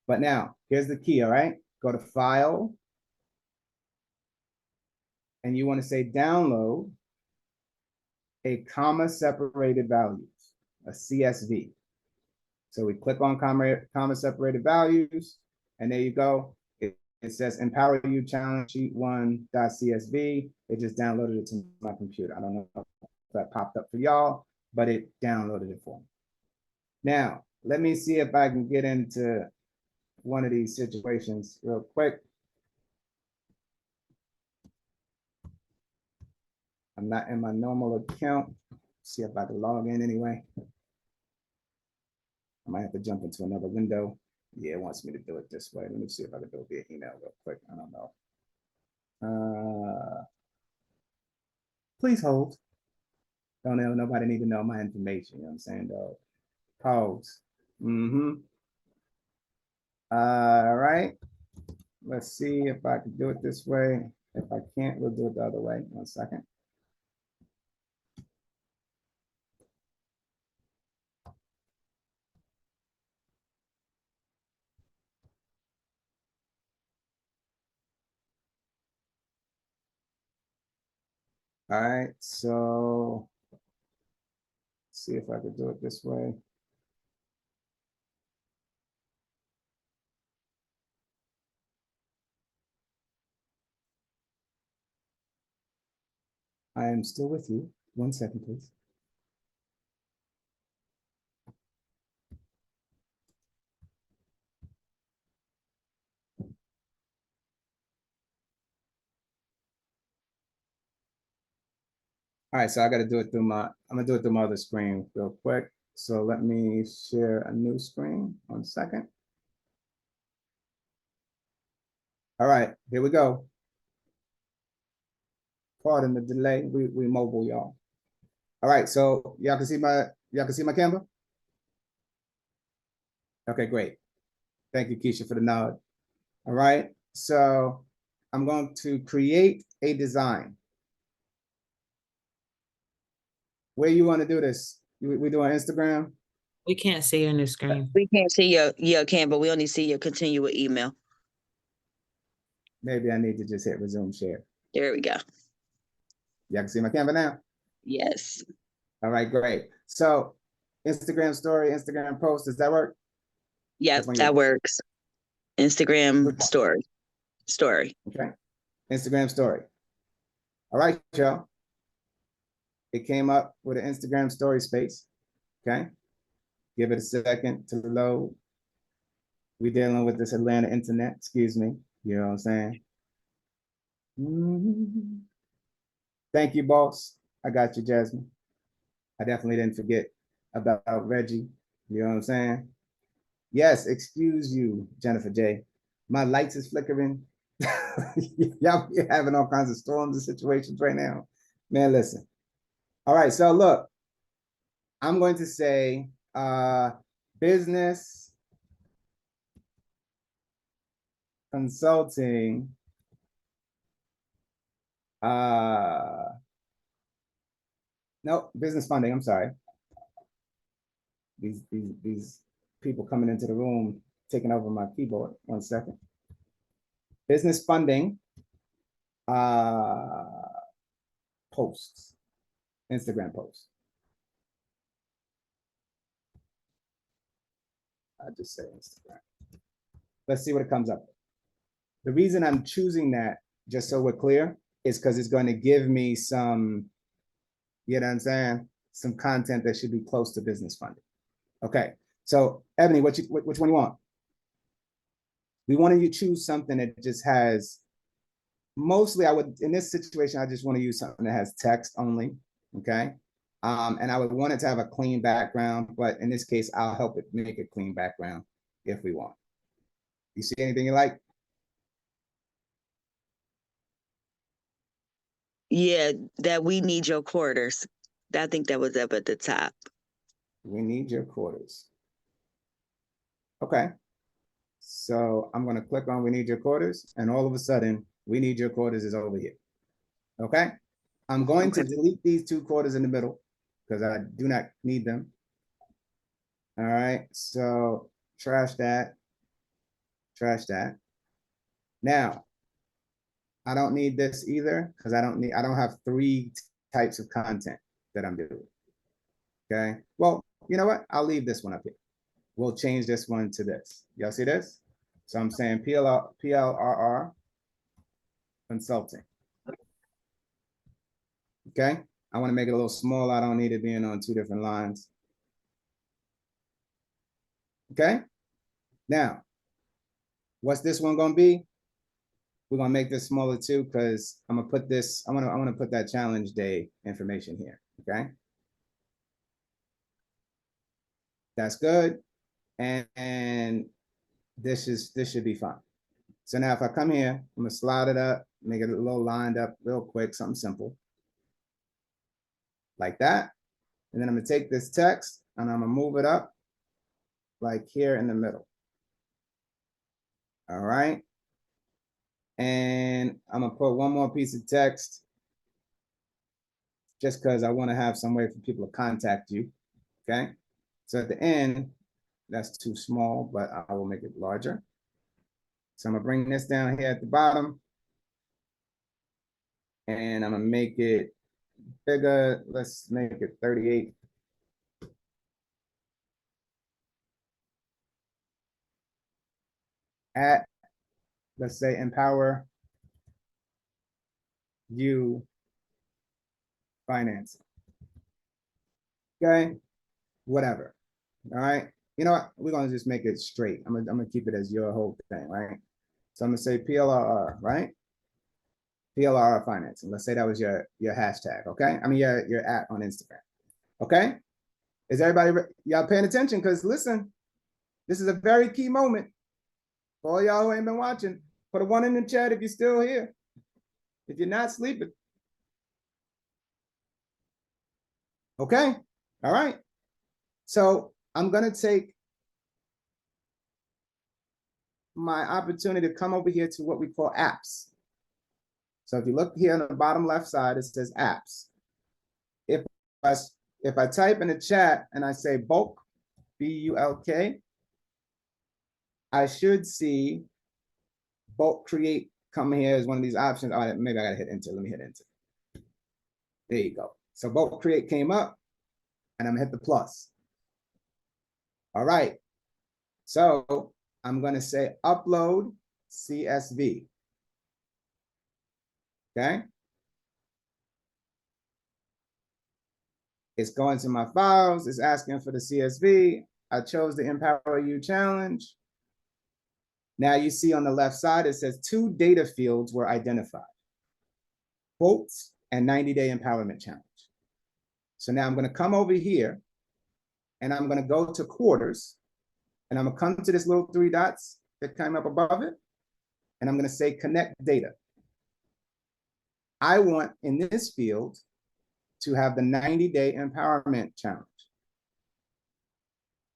But now here's the key. All right. Go to File. And you want to say download a comma separated values, a CSV. So we click on comma separated values, and there you go. It says Empower You Challenge Sheet 1.csv. It just downloaded it to my computer. I don't know if that popped up for y'all, but it downloaded it for me. Now, let me see if I can get into one of these situations real quick. I'm not in my normal account. See if I can log in anyway. I might have to jump into another window. Yeah, it wants me to do it this way. Let me see if I can do it via email real quick. I don't know. Please hold. Don't know, nobody need to know my information. You know what I'm saying, though? Pause. All right. Let's see if I can do it this way. If I can't, we'll do it the other way. 1 second. All right, so let's see if I could do it this way. I am still with you. 1 second, please. All right, so I got to do it through I'm gonna do it through my other screen real quick. So let me share a new screen. 1 second. All right, here we go. Pardon the delay. We mobile, y'all. All right, so y'all can see my camera? Okay, great. Thank you, Keisha, for the nod. All right, so I'm going to create a design. Where you want to do this? We doing Instagram? We can't see your new screen. We can't see your can, but we only see your continual email. Maybe I need to just hit resume share. There we go. Y'all can see my camera now? Yes. All right, great. So Instagram story, Instagram post, does that work? Yep, that works. Instagram story. Okay. Instagram story. All right, y'all. It came up with an Instagram story space. Okay. Give it a second to load. We're dealing with this Atlanta internet, excuse me. You know what I'm saying? Thank you, boss. I got you, Jasmine. I definitely didn't forget about Reggie. You know what I'm saying? Yes, excuse you, Jennifer J. My lights is flickering. Y'all be having all kinds of storms and situations right now. Man, listen. All right, so look, I'm going to say business consulting no, business funding, I'm sorry. These people coming into the room, taking over my keyboard. 1 second. Business funding posts, Instagram posts. I just say Instagram. Let's see what it comes up with. The reason I'm choosing that, just so we're clear, is because it's going to give me some, you know what I'm saying? Some content that should be close to business funding. Okay, so Ebony, which one you want? We want to choose something that just has, mostly I would, in this situation, I just want to use something that has text only, okay? And I would want it to have a clean background, but in this case, I'll help it make a clean background if we want. You see anything you like? Yeah, that we need your quarters. I think that was up at the top. We need your quarters. Okay. So I'm going to click on we need your quarters, and all of a sudden, we need your quarters is over here. Okay. I'm going to delete these 2 quarters in the middle because I do not need them. All right. So trash that. Trash that. Now, I don't need this either because I don't have 3 types of content that I'm doing. Okay. Well, you know what? I'll leave this one up here. We'll change this one to this. Y'all see this? So I'm saying PLRR consulting. Okay. I want to make it a little smaller. I don't need it being on 2 different lines. Okay. Now, what's this one going to be? We're going to make this smaller too, because I'm going to put this, I want to put that challenge day information here. Okay. That's good. And this should be fine. So now if I come here, I'm going to slide it up, make it a little lined up real quick, something simple. Like that. And then I'm going to take this text and I'm going to move it up like here in the middle. All right. And I'm going to put one more piece of text just because I want to have some way for people to contact you. Okay. So at the end, that's too small, but I will make it larger. So I'm going to bring this down here at the bottom. And I'm going to make it bigger. Let's make it 38. At, let's say, empower you financing. Okay, whatever. All right. You know what? We're gonna just make it straight. I'm gonna keep it as your whole thing, right? So I'm gonna say PLRR, right? PLR financing. Let's say that was your hashtag, okay? I mean your at on Instagram. Okay? Is everybody y'all paying attention? Because listen, this is a very key moment. For all y'all who ain't been watching, put a 1 in the chat if you're still here. If you're not sleeping. Okay? All right. So I'm gonna take my opportunity to come over here to what we call apps. So if you look here on the bottom left side, it says apps. If I type in the chat and I say bulk, B-U-L-K, I should see bulk create come here as one of these options. Oh, maybe I gotta hit enter. Let me hit enter. There you go. So bulk create came up and I'm gonna hit the plus. All right. So I'm gonna say upload CSV. Okay. It's going to my files. It's asking for the CSV. I chose the Empower You challenge. Now you see on the left side, it says 2 data fields were identified. Quotes and 90-day empowerment challenge. So now I'm going to come over here and I'm going to go to quarters and I'm going to come to this little 3 dots that came up above it. And I'm going to say connect data. I want in this field to have the 90-day empowerment challenge.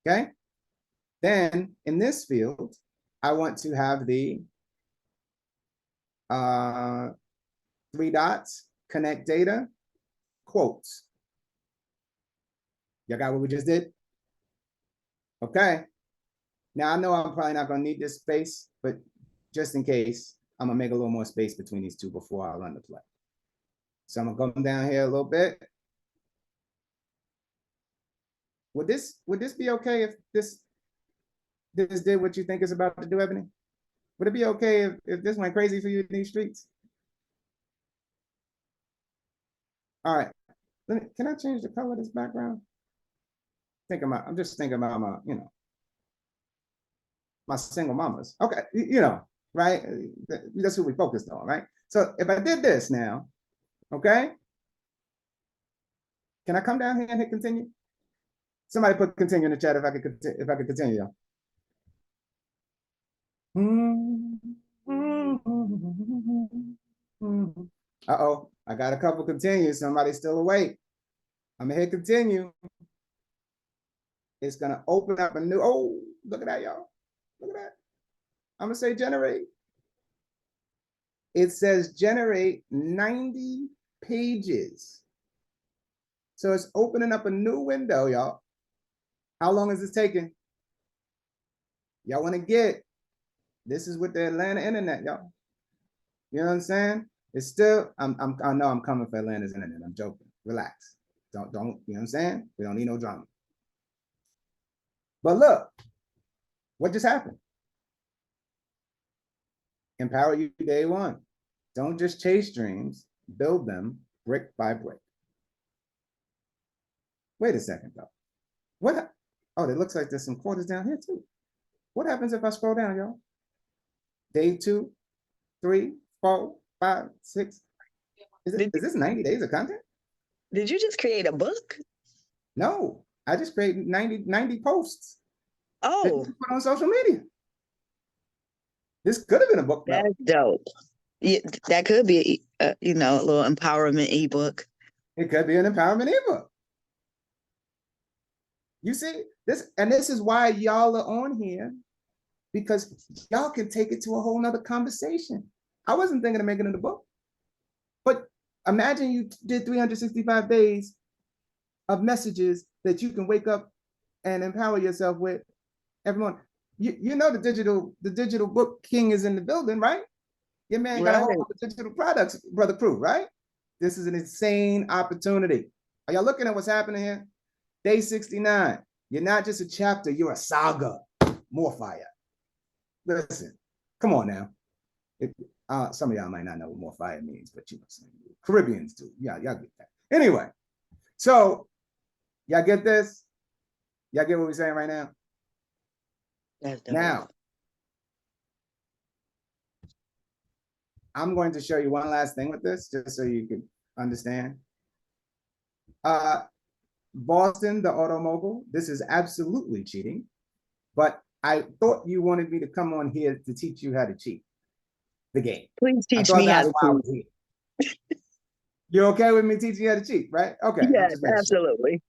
Okay. Then in this field, I want to have the 3 dots, connect data, quotes. Y'all got what we just did? Okay. Now I know I'm probably not gonna need this space, but just in case, I'm gonna make a little more space between these 2 before I run the play. So I'm gonna go down here a little bit. Would this be okay if this did what you think it's about to do, Ebony? Would it be okay if this went crazy for you in these streets? All right. Can I change the color of this background? I'm just thinking about my, my single mamas. Okay, right? That's who we focused on, right? So if I did this now, okay? Can I come down here and hit continue? Somebody put continue in the chat if I could continue. Uh-oh, I got a couple continues. Somebody's still awake. I'm gonna hit continue. It's gonna open up a new, oh, look at that, y'all. Look at that. I'm gonna say generate. It says generate 90 pages. So it's opening up a new window, y'all. How long is this taking? Y'all wanna get, this is with the Atlanta internet, y'all. You know what I'm saying? It's still, I know I'm coming for Atlanta's internet. I'm joking. Relax. Don't, you know what I'm saying? We don't need no drama. But look, what just happened? Empower You day 1. Don't just chase dreams, build them brick by brick. Wait a second though. What? Oh, it looks like there's some quarters down here too. What happens if I scroll down, y'all? Day 2, 3, 4, 5, 6. Is this 90 days of content? Did you just create a book? No, I just created 90 posts. Oh, put on social media. This could have been a book. That's dope. Yeah, that could be, a little empowerment ebook. It could be an empowerment ebook. You see this, and this is why y'all are on here, because y'all can take it to a whole nother conversation. I wasn't thinking of making it a book, but imagine you did 365 days of messages that you can wake up and empower yourself with every morning. You know the digital book king is in the building, right? Your man got a whole lot of digital products, Brother Crew, right? This is an insane opportunity. Are y'all looking at what's happening here? Day 69. You're not just a chapter, you're a saga. More fire. Listen, come on now. Some of y'all might not know what more fire means, but Caribbeans do. Yeah, y'all get that. Anyway, so y'all get this? Y'all get what we're saying right now? Now, I'm going to show you one last thing with this, just so you can understand. Boston, the auto mogul, this is absolutely cheating, but I thought you wanted me to come on here to teach you how to cheat the game. Please I teach thought me how that's to why I cheat. was here. You're okay with me teaching you how to cheat, right? Okay. Yes, absolutely.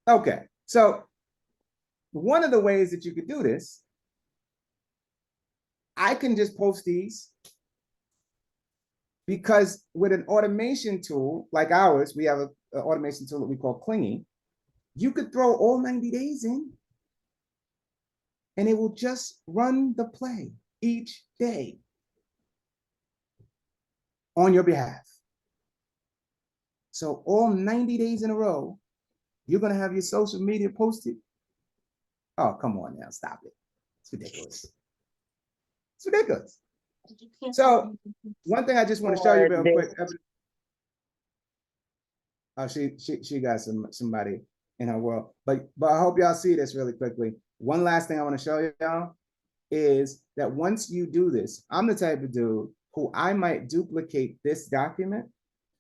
Okay. So one of the ways that you could do this, I can just post these because with an automation tool like ours, we have an automation tool that we call Clingy. You could throw all 90 days in and it will just run the play each day on your behalf. So all 90 days in a row, you're going to have your social media posted. Oh, come on now, stop it. It's ridiculous. It's ridiculous. So one thing I just want to show you real quick. Oh, she got somebody in her world. But I hope y'all see this really quickly. One last thing I want to show y'all is that once you do this, I'm the type of dude who I might duplicate this document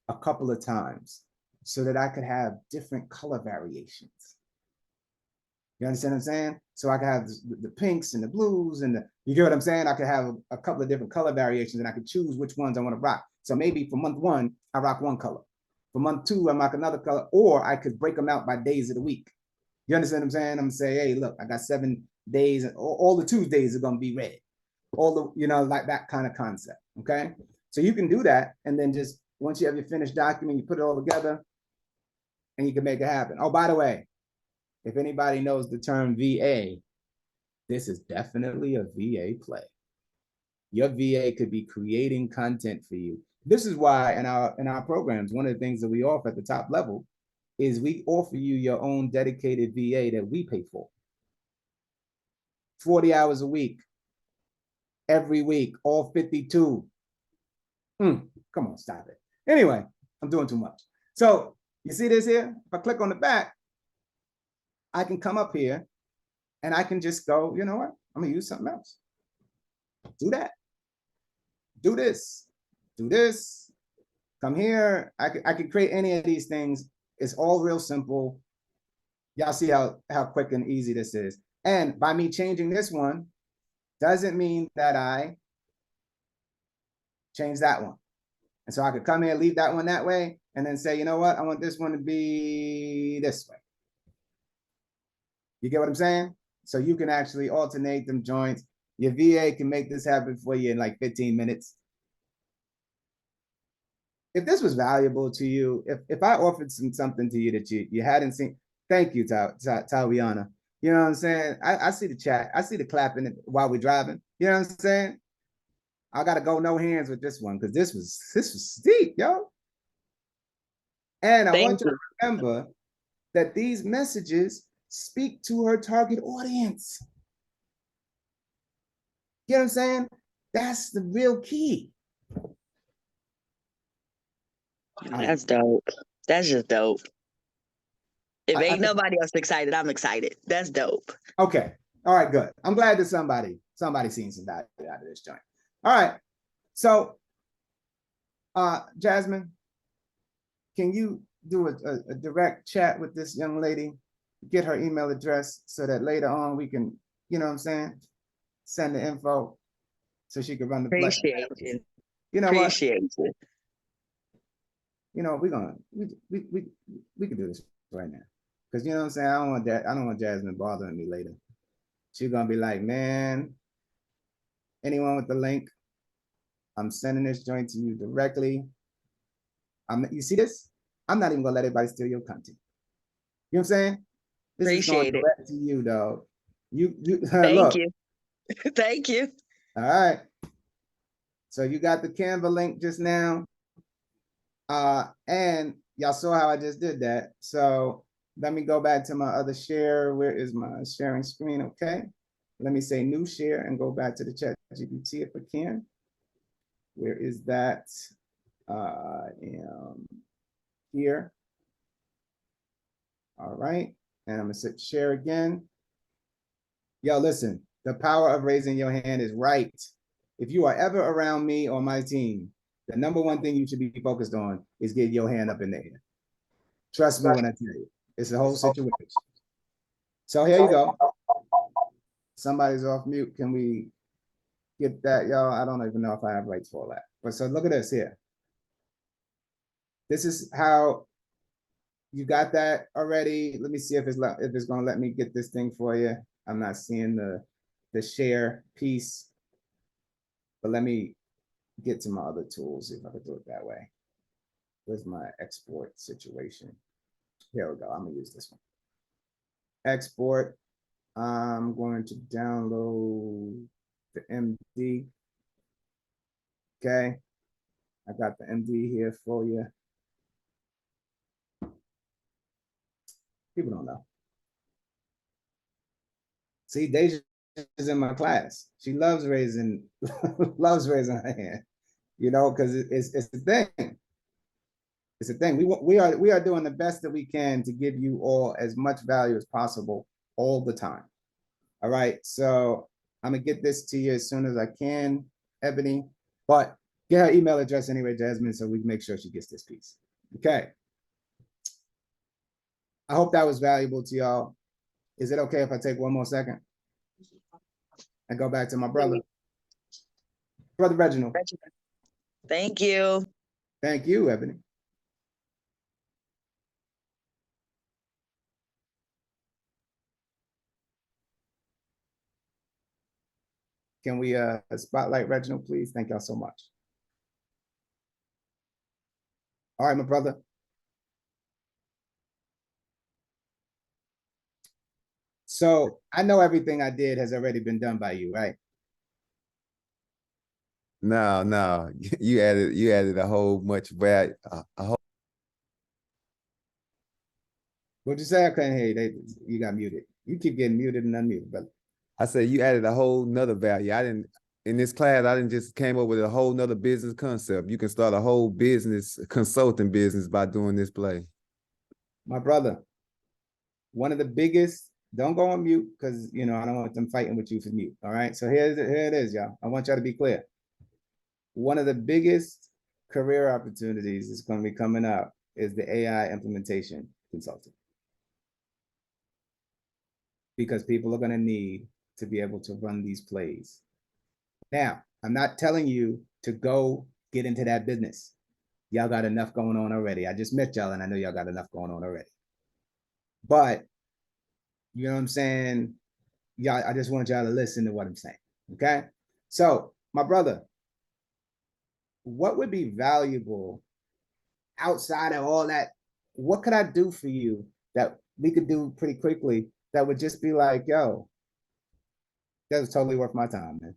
a couple of times so that I could have different color variations. You understand what I'm saying? So I could have the pinks and the blues and you get what I'm saying? I could have a couple of different color variations and I could choose which ones I want to rock. So maybe for month 1, I rock one color. For month 2, I rock another color, or I could break them out by days of the week. You understand what I'm saying? I'm gonna say, hey, look, I got 7 days, and all the Tuesdays are gonna be red. All the, like that kind of concept. Okay. So you can do that. And then just once you have your finished document, you put it all together and you can make it happen. Oh, by the way, if anybody knows the term VA, this is definitely a VA play. Your VA could be creating content for you. This is why in our programs, one of the things that we offer at the top level is we offer you your own dedicated VA that we pay for. 40 hours a week, every week, all 52. Come on, stop it. Anyway, I'm doing too much. So you see this here? If I click on the back, I can come up here and I can just go, you know what? I'm gonna use something else. Do that. Do this. Do this. Come here. I could create any of these things. It's all real simple. Y'all see how quick and easy this is. And by me changing this one, doesn't mean that I change that one. And so I could come here, leave that one that way, and then say, you know what? I want this one to be this way. You get what I'm saying? So you can actually alternate them joints. Your VA can make this happen for you in like 15 minutes. If this was valuable to you, if I offered something to you that you hadn't seen, thank you, Tawiana. You know what I'm saying? I see the chat. I see the clapping while we're driving. You know what I'm saying? I gotta go no hands with this one because this was steep, yo. And I want you to remember that these messages speak to her target audience. You know what I'm saying? That's the real key. That's dope. That's just dope. If ain't nobody else excited, I'm excited. That's dope. Okay. All right, good. I'm glad that somebody seen some value out of this joint. All right. So, Jasmine, can you do a direct chat with this young lady, get her email address so that later on we can, you know what I'm saying, send the info so she can run the Appreciate you. You know Appreciate what? you. You know, we can do this right now. Because you know what I'm saying? I don't want Jasmine bothering me later. She's gonna be like, man, anyone with the link, I'm sending this joint to you directly. You see this? I'm not even gonna let everybody steal your content. You know what I'm saying? This is going direct to you, though. You Thank look. you. Thank you. All right. So you got the Canva link just now. And y'all saw how I just did that. So let me go back to my other share. Where is my sharing screen? Okay. Let me say new share and go back to the chat GPT if I can. Where is that? I am here. All right. And I'm gonna sit share again. Yo, listen, the power of raising your hand is right. if you are ever around me or my team, the number one thing you should be focused on is getting your hand up in the air. Trust me when I tell you, it's the whole situation. So here you go. Somebody's off mute. Can we get that, y'all? I don't even know if I have rights for all that. But so look at this here. This is how you got that already. Let me see if it's going to let me get this thing for you. I'm not seeing the share piece, but let me get to my other tools if I could do it that way. Where's my export situation? Here we go. I'm gonna use this one. Export. I'm going to download the MD. Okay. I got the MD here for you. People don't know. See, Deja is in my class. She loves raising her hand, you know, because it's the thing. It's a thing. We are doing the best that we can to give you all as much value as possible all the time. All right. So I'm gonna get this to you as soon as I can, Ebony. But get her email address anyway, Jasmine, so we can make sure she gets this piece. Okay. I hope that was valuable to y'all. Is it okay if I take one more second and go back to my brother? Brother Reginald. Thank you. Thank you, Ebony. Can we spotlight Reginald, please? Thank y'all so much. All right, my brother. So I know everything I did has already been done by you, right? No, you added a whole much value. What'd you say? I couldn't hear you. You got muted. You keep getting muted and unmuted, brother. I said you added a whole nother value. In this class, I didn't just came up with a whole nother business concept. You can start a whole business, consulting business by doing this play. My brother, one of the biggest, don't go on mute because, you know, I don't want them fighting with you for mute. All right. So here it is, y'all. I want y'all to be clear. One of the biggest career opportunities that's going to be coming up is the AI implementation consultant. Because people are going to need to be able to run these plays. Now, I'm not telling you to go get into that business. Y'all got enough going on already. I just met y'all and I know y'all got enough going on already. But, you know what I'm saying? Y'all, I just want y'all to listen to what I'm saying, okay? So, my brother, what would be valuable outside of all that? What could I do for you that we could do pretty quickly that would just be like, yo, that was totally worth my time, man?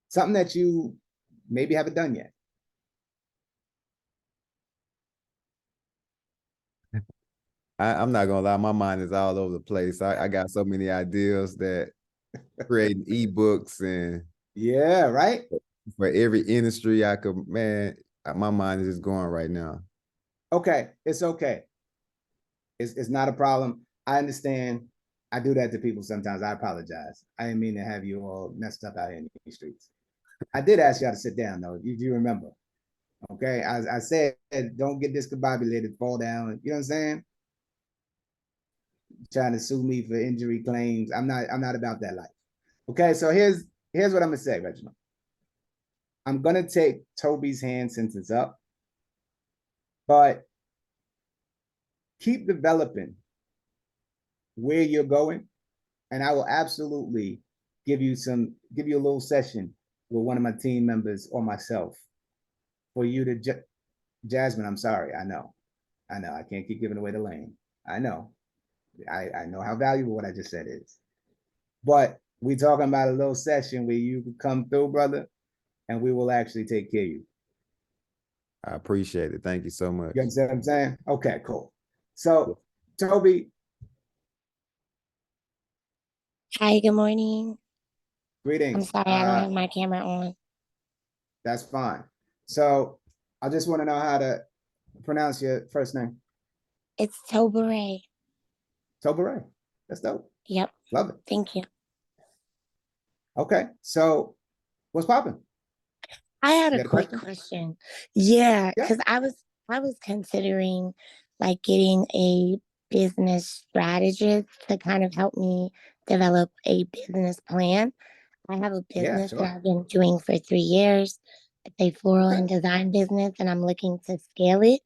Something that you maybe haven't done yet. I'm not gonna lie, my mind is all over the place. I got so many ideas that creating ebooks and yeah, right. For every industry I could, man, my mind is just going right now. Okay, it's okay. It's not a problem. I understand. I do that to people sometimes. I apologize. I didn't mean to have you all messed up out here in the streets. I did ask y'all to sit down though, if you remember. Okay, I said don't get discombobulated, fall down. You know what I'm saying? Trying to sue me for injury claims. I'm not about that life. Okay, so here's what I'm gonna say, Reginald. I'm gonna take Toby's hand since it's up, but keep developing where you're going, and I will absolutely give you a little session with one of my team members or myself for you to Jasmine, I'm sorry. I know. I can't keep giving away the lane. I know. I know how valuable what I just said is. But we talking about a little session where you can come through, brother, and we will actually take care of you. I appreciate it. Thank you so much. You understand what I'm saying? Okay, cool. So, Toby. Hi, good morning. Greetings. I'm sorry, I don't have my camera on. That's fine. So, I just want to know how to pronounce your first name. It's Tobere. Tobere. That's dope. Yep. Love it. Thank you. Okay. So, What's popping? I had You a got a quick question? question. Yeah, Yeah. because I was considering like getting a business strategist to kind of help me develop a business plan. I have a Yeah, business that sure. I've been doing for 3 years. It's a floral Okay. and design business, and I'm looking to scale it.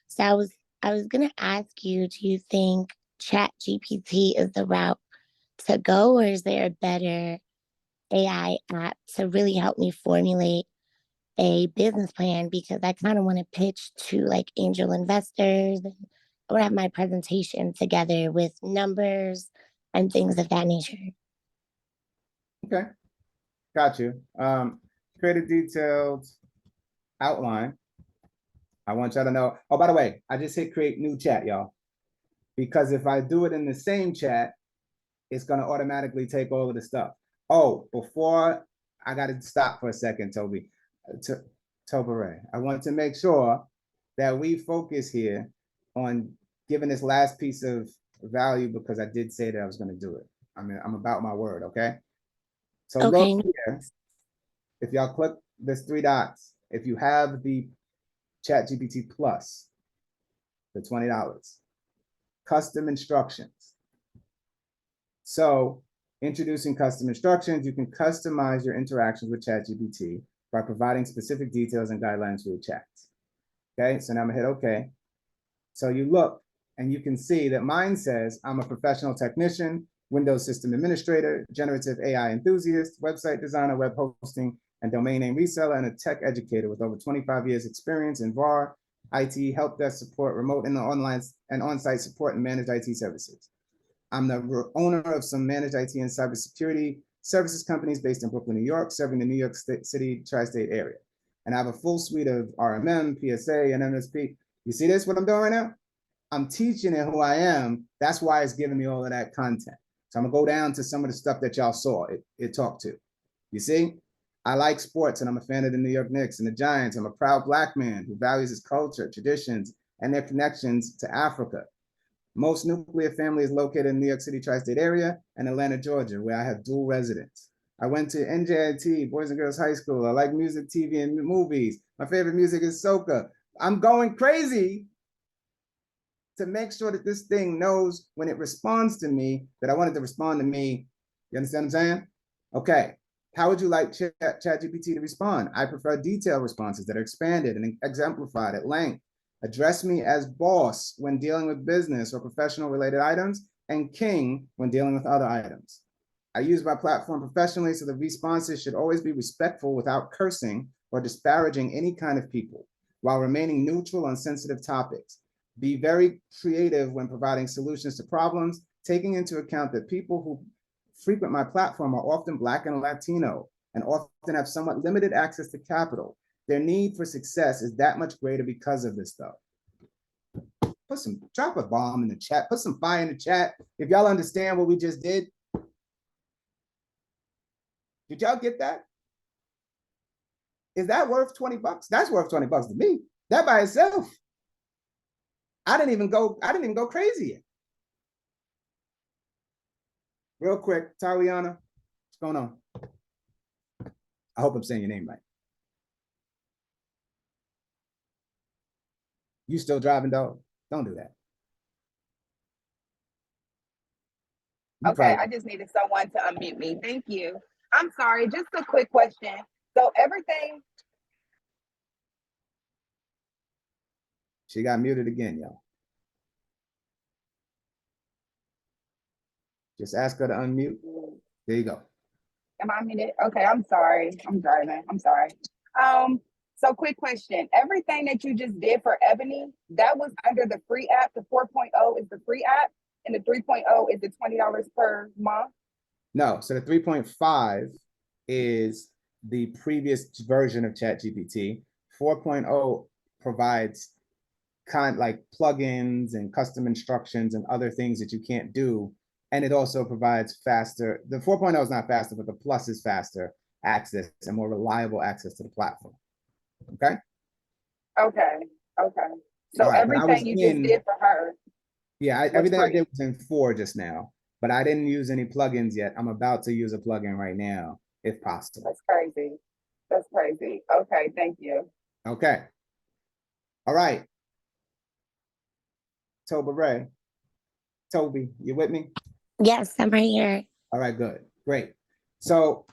So I was gonna ask you, do you think Chat GPT is the route to go, or is there a better AI app to really help me formulate a business plan? Because I kind of want to pitch to like angel investors. I want to have my presentation together with numbers and things of that nature. Okay. Got you. Create a detailed outline. I want y'all to know. Oh, by the way, I just hit create new chat, y'all. Because if I do it in the same chat, it's going to automatically take all of the stuff. Oh, before I got to stop for a second, Toby. Tobere, I want to make sure that we focus here on giving this last piece of value because I did say that I was going to do it. I mean, I'm about my word, okay? So Okay. look here. If y'all click this 3 dots, if you have the Chat GPT Plus, the $20, custom instructions. So introducing custom instructions, you can customize your interactions with ChatGPT by providing specific details and guidelines for your chats. Okay, so now I'm gonna hit okay. So you look and you can see that mine says I'm a professional technician, Windows system administrator, generative AI enthusiast, website designer, web hosting, and domain name reseller, and a tech educator with over 25 years experience in VAR, IT, help desk support, remote and online and on-site support, and managed IT services. I'm the owner of some managed IT and cybersecurity services companies based in Brooklyn, New York, serving the New York City tri-state area. And I have a full suite of RMM, PSA, and MSP. You see this, what I'm doing right now? I'm teaching it who I am. That's why it's giving me all of that content. So I'm gonna go down to some of the stuff that y'all saw it talked to. You see? I like sports and I'm a fan of the New York Knicks and the Giants. I'm a proud Black man who values his culture, traditions, and their connections to Africa. Most nuclear family is located in New York City tri-state area and Atlanta, Georgia, where I have dual residence. I went to NJIT, Boys and Girls High School. I like music, TV, and movies. My favorite music is soca. I'm going crazy to make sure that this thing knows when it responds to me that I want it to respond to me. You understand what I'm saying? Okay. How would you like ChatGPT to respond? I prefer detailed responses that are expanded and exemplified at length. Address me as boss when dealing with business or professional related items, and king when dealing with other items. I use my platform professionally, so the responses should always be respectful without cursing or disparaging any kind of people, while remaining neutral on sensitive topics. Be very creative when providing solutions to problems, taking into account that people who frequent my platform are often Black and Latino and often have somewhat limited access to capital. Their need for success is that much greater because of this stuff. Drop a bomb in the chat, put some fire in the chat. If y'all understand what we just did y'all get that? Is that worth 20 bucks? That's worth 20 bucks to me. That by itself. I didn't even go crazy yet. Real quick, Tariana, what's going on? I hope I'm saying your name right. You still driving, dog? Don't do that. Okay, I just needed someone to unmute me. Thank you. I'm sorry, just a quick question. So everything. She got muted again, y'all. Just ask her to unmute. There you go. Am I muted? Okay, I'm sorry. I'm driving. I'm sorry. So quick question. Everything that you just did for Ebony, that was under the free app. The 4.0 is the free app, and the 3.0 is the $20 per month. No, so the 3.5 is the previous version of ChatGPT. 4.0 provides like plugins and custom instructions and other things that you can't do. And it also provides faster, the 4.0 is not faster, but the plus is faster access and more reliable access to the platform. Okay? Okay. So right, everything you just did for her. Yeah, everything I did was in 4 just now, but I didn't use any plugins yet. I'm about to use a plugin right now, if possible. That's crazy. That's crazy. Okay, thank you. Okay. All right. Toby, you with me? Yes, I'm right here. All right, good. Great. So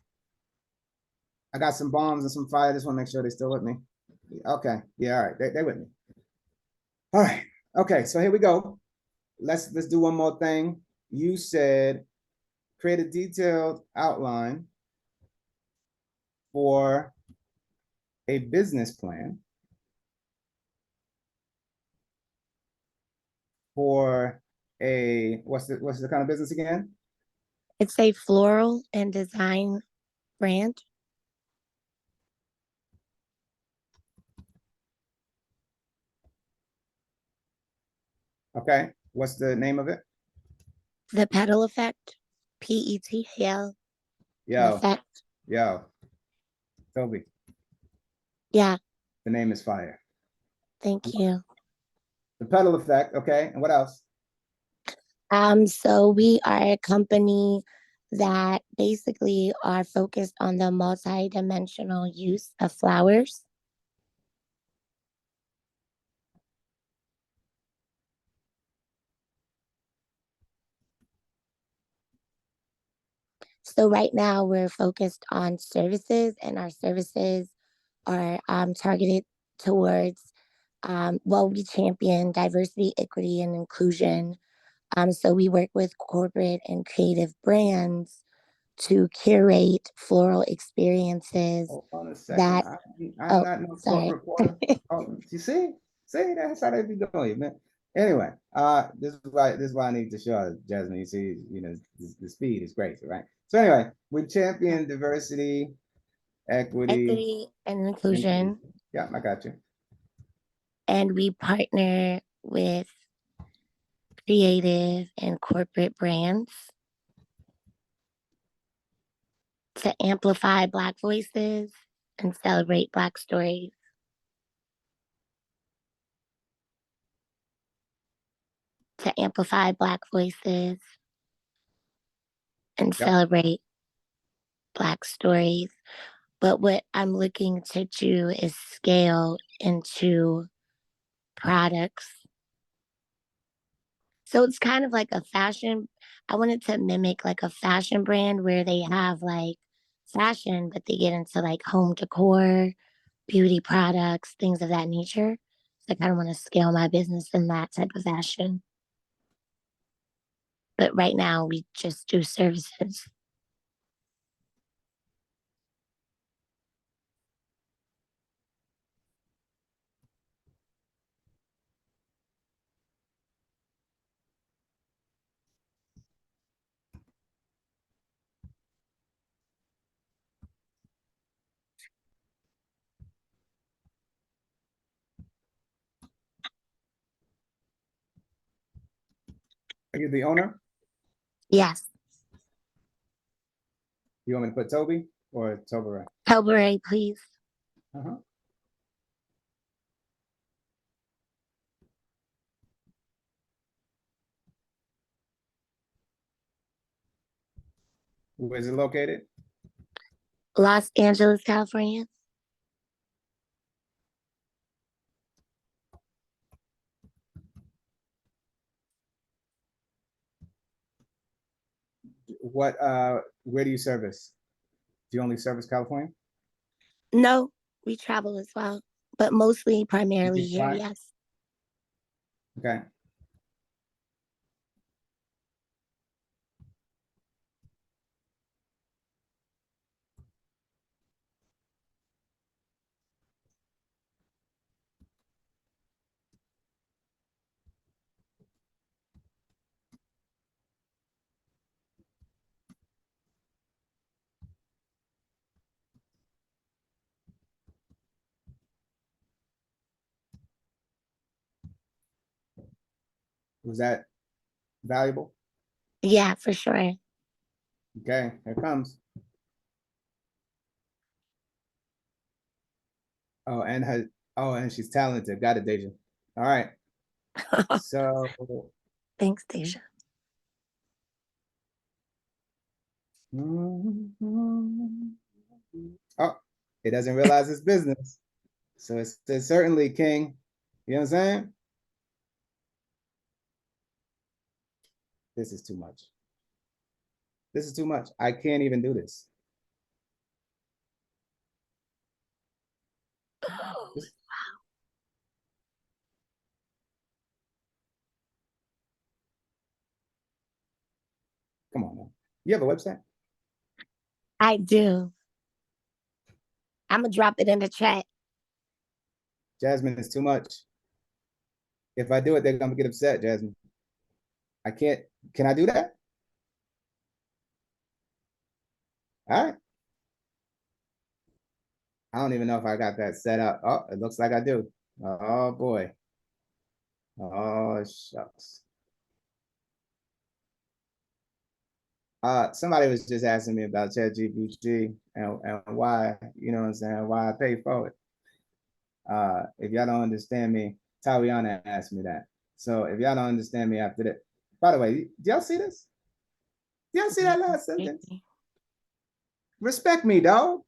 I got some bombs and some fire. Just want to make sure they're still with me. Okay. Yeah, all right. They're with me. All right. Okay, so here we go. Let's do one more thing. You said create a detailed outline for a business plan for a what's the kind of business again? It's a floral and design brand. Okay. What's the name of it? The Petal Effect. PETL. Yo, Effect. yo, Toby. Yeah. The name is fire. Thank you. The Pedal Effect. Okay. And what else? So we are a company that basically are focused on the multi-dimensional use of flowers. So right now we're focused on services, and our services are targeted towards, well, we champion diversity, equity, and inclusion. So we work with corporate and creative brands to curate floral experiences. Hold on a second. That I'm oh, not no court sorry. reporter. Oh, you see, that's how they be doing, man. Anyway, this is why I need to show Jasmine. You see, the speed is crazy, right? So anyway, we champion diversity, equity, Equity and inclusion, yeah, I got you. and we partner with creative and corporate brands to amplify Black voices and celebrate Black stories. To amplify Black voices and celebrate Black stories. But what I'm looking to do is scale into products. So it's kind of like a fashion. I wanted to mimic like a fashion brand where they have like fashion, but they get into like home decor, beauty products, things of that nature. So I kind of want to scale my business in that type of fashion. But right now we just do services. Are you the owner? Yes. You want me to put Toby or Toberay? Toberay, please. Uh-huh. Where is it located? Los Angeles, California. Where do you service? Do you only service California? No, we travel as well, but mostly primarily here, yes. Okay. Was that valuable? Yeah, for sure. Okay, here it comes. And she's talented. Got it, Deja. All right. So thanks, Deja. Oh, It doesn't realize it's business. So it says certainly, King. You know what I'm saying? This is too much. This is too much. I can't even do this. Come on, man. You have a website? I do. I'm gonna drop it in the chat. Jasmine, it's too much. If I do it, they're gonna get upset, Jasmine. I can't. Can I do that? All right. I don't even know if I got that set up. Oh, it looks like I do. Oh boy. Oh shucks. Somebody was just asking me about ChatGPT and why, you know what I'm saying, why I pay for it. If y'all don't understand me, Tawiana asked me that. So if y'all don't understand me after that, by the way, do y'all see this? Do y'all see that last sentence? Respect me, dog.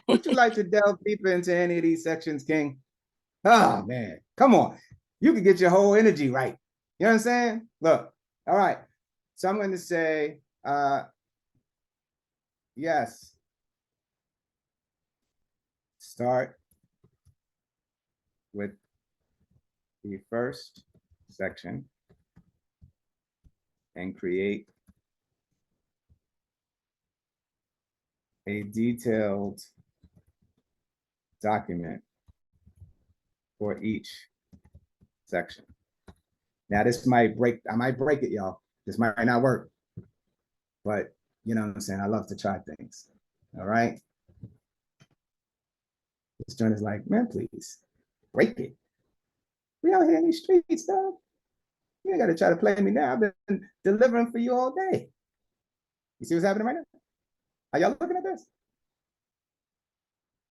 Would you like to delve deeper into any of these sections, King? Oh man, come on. You can get your whole energy right. You know what I'm saying? Look, all right. So I'm going to say, yes. Start with the first section and create a detailed document for each section. Now this might break, I might break it, y'all. This might not work, but you know what I'm saying? I love to try things, all right? This joint is like, man, please, break it. We out here in these streets, dog. You ain't gotta try to play me now. I've been delivering for you all day. You see what's happening right now? Are y'all looking at this?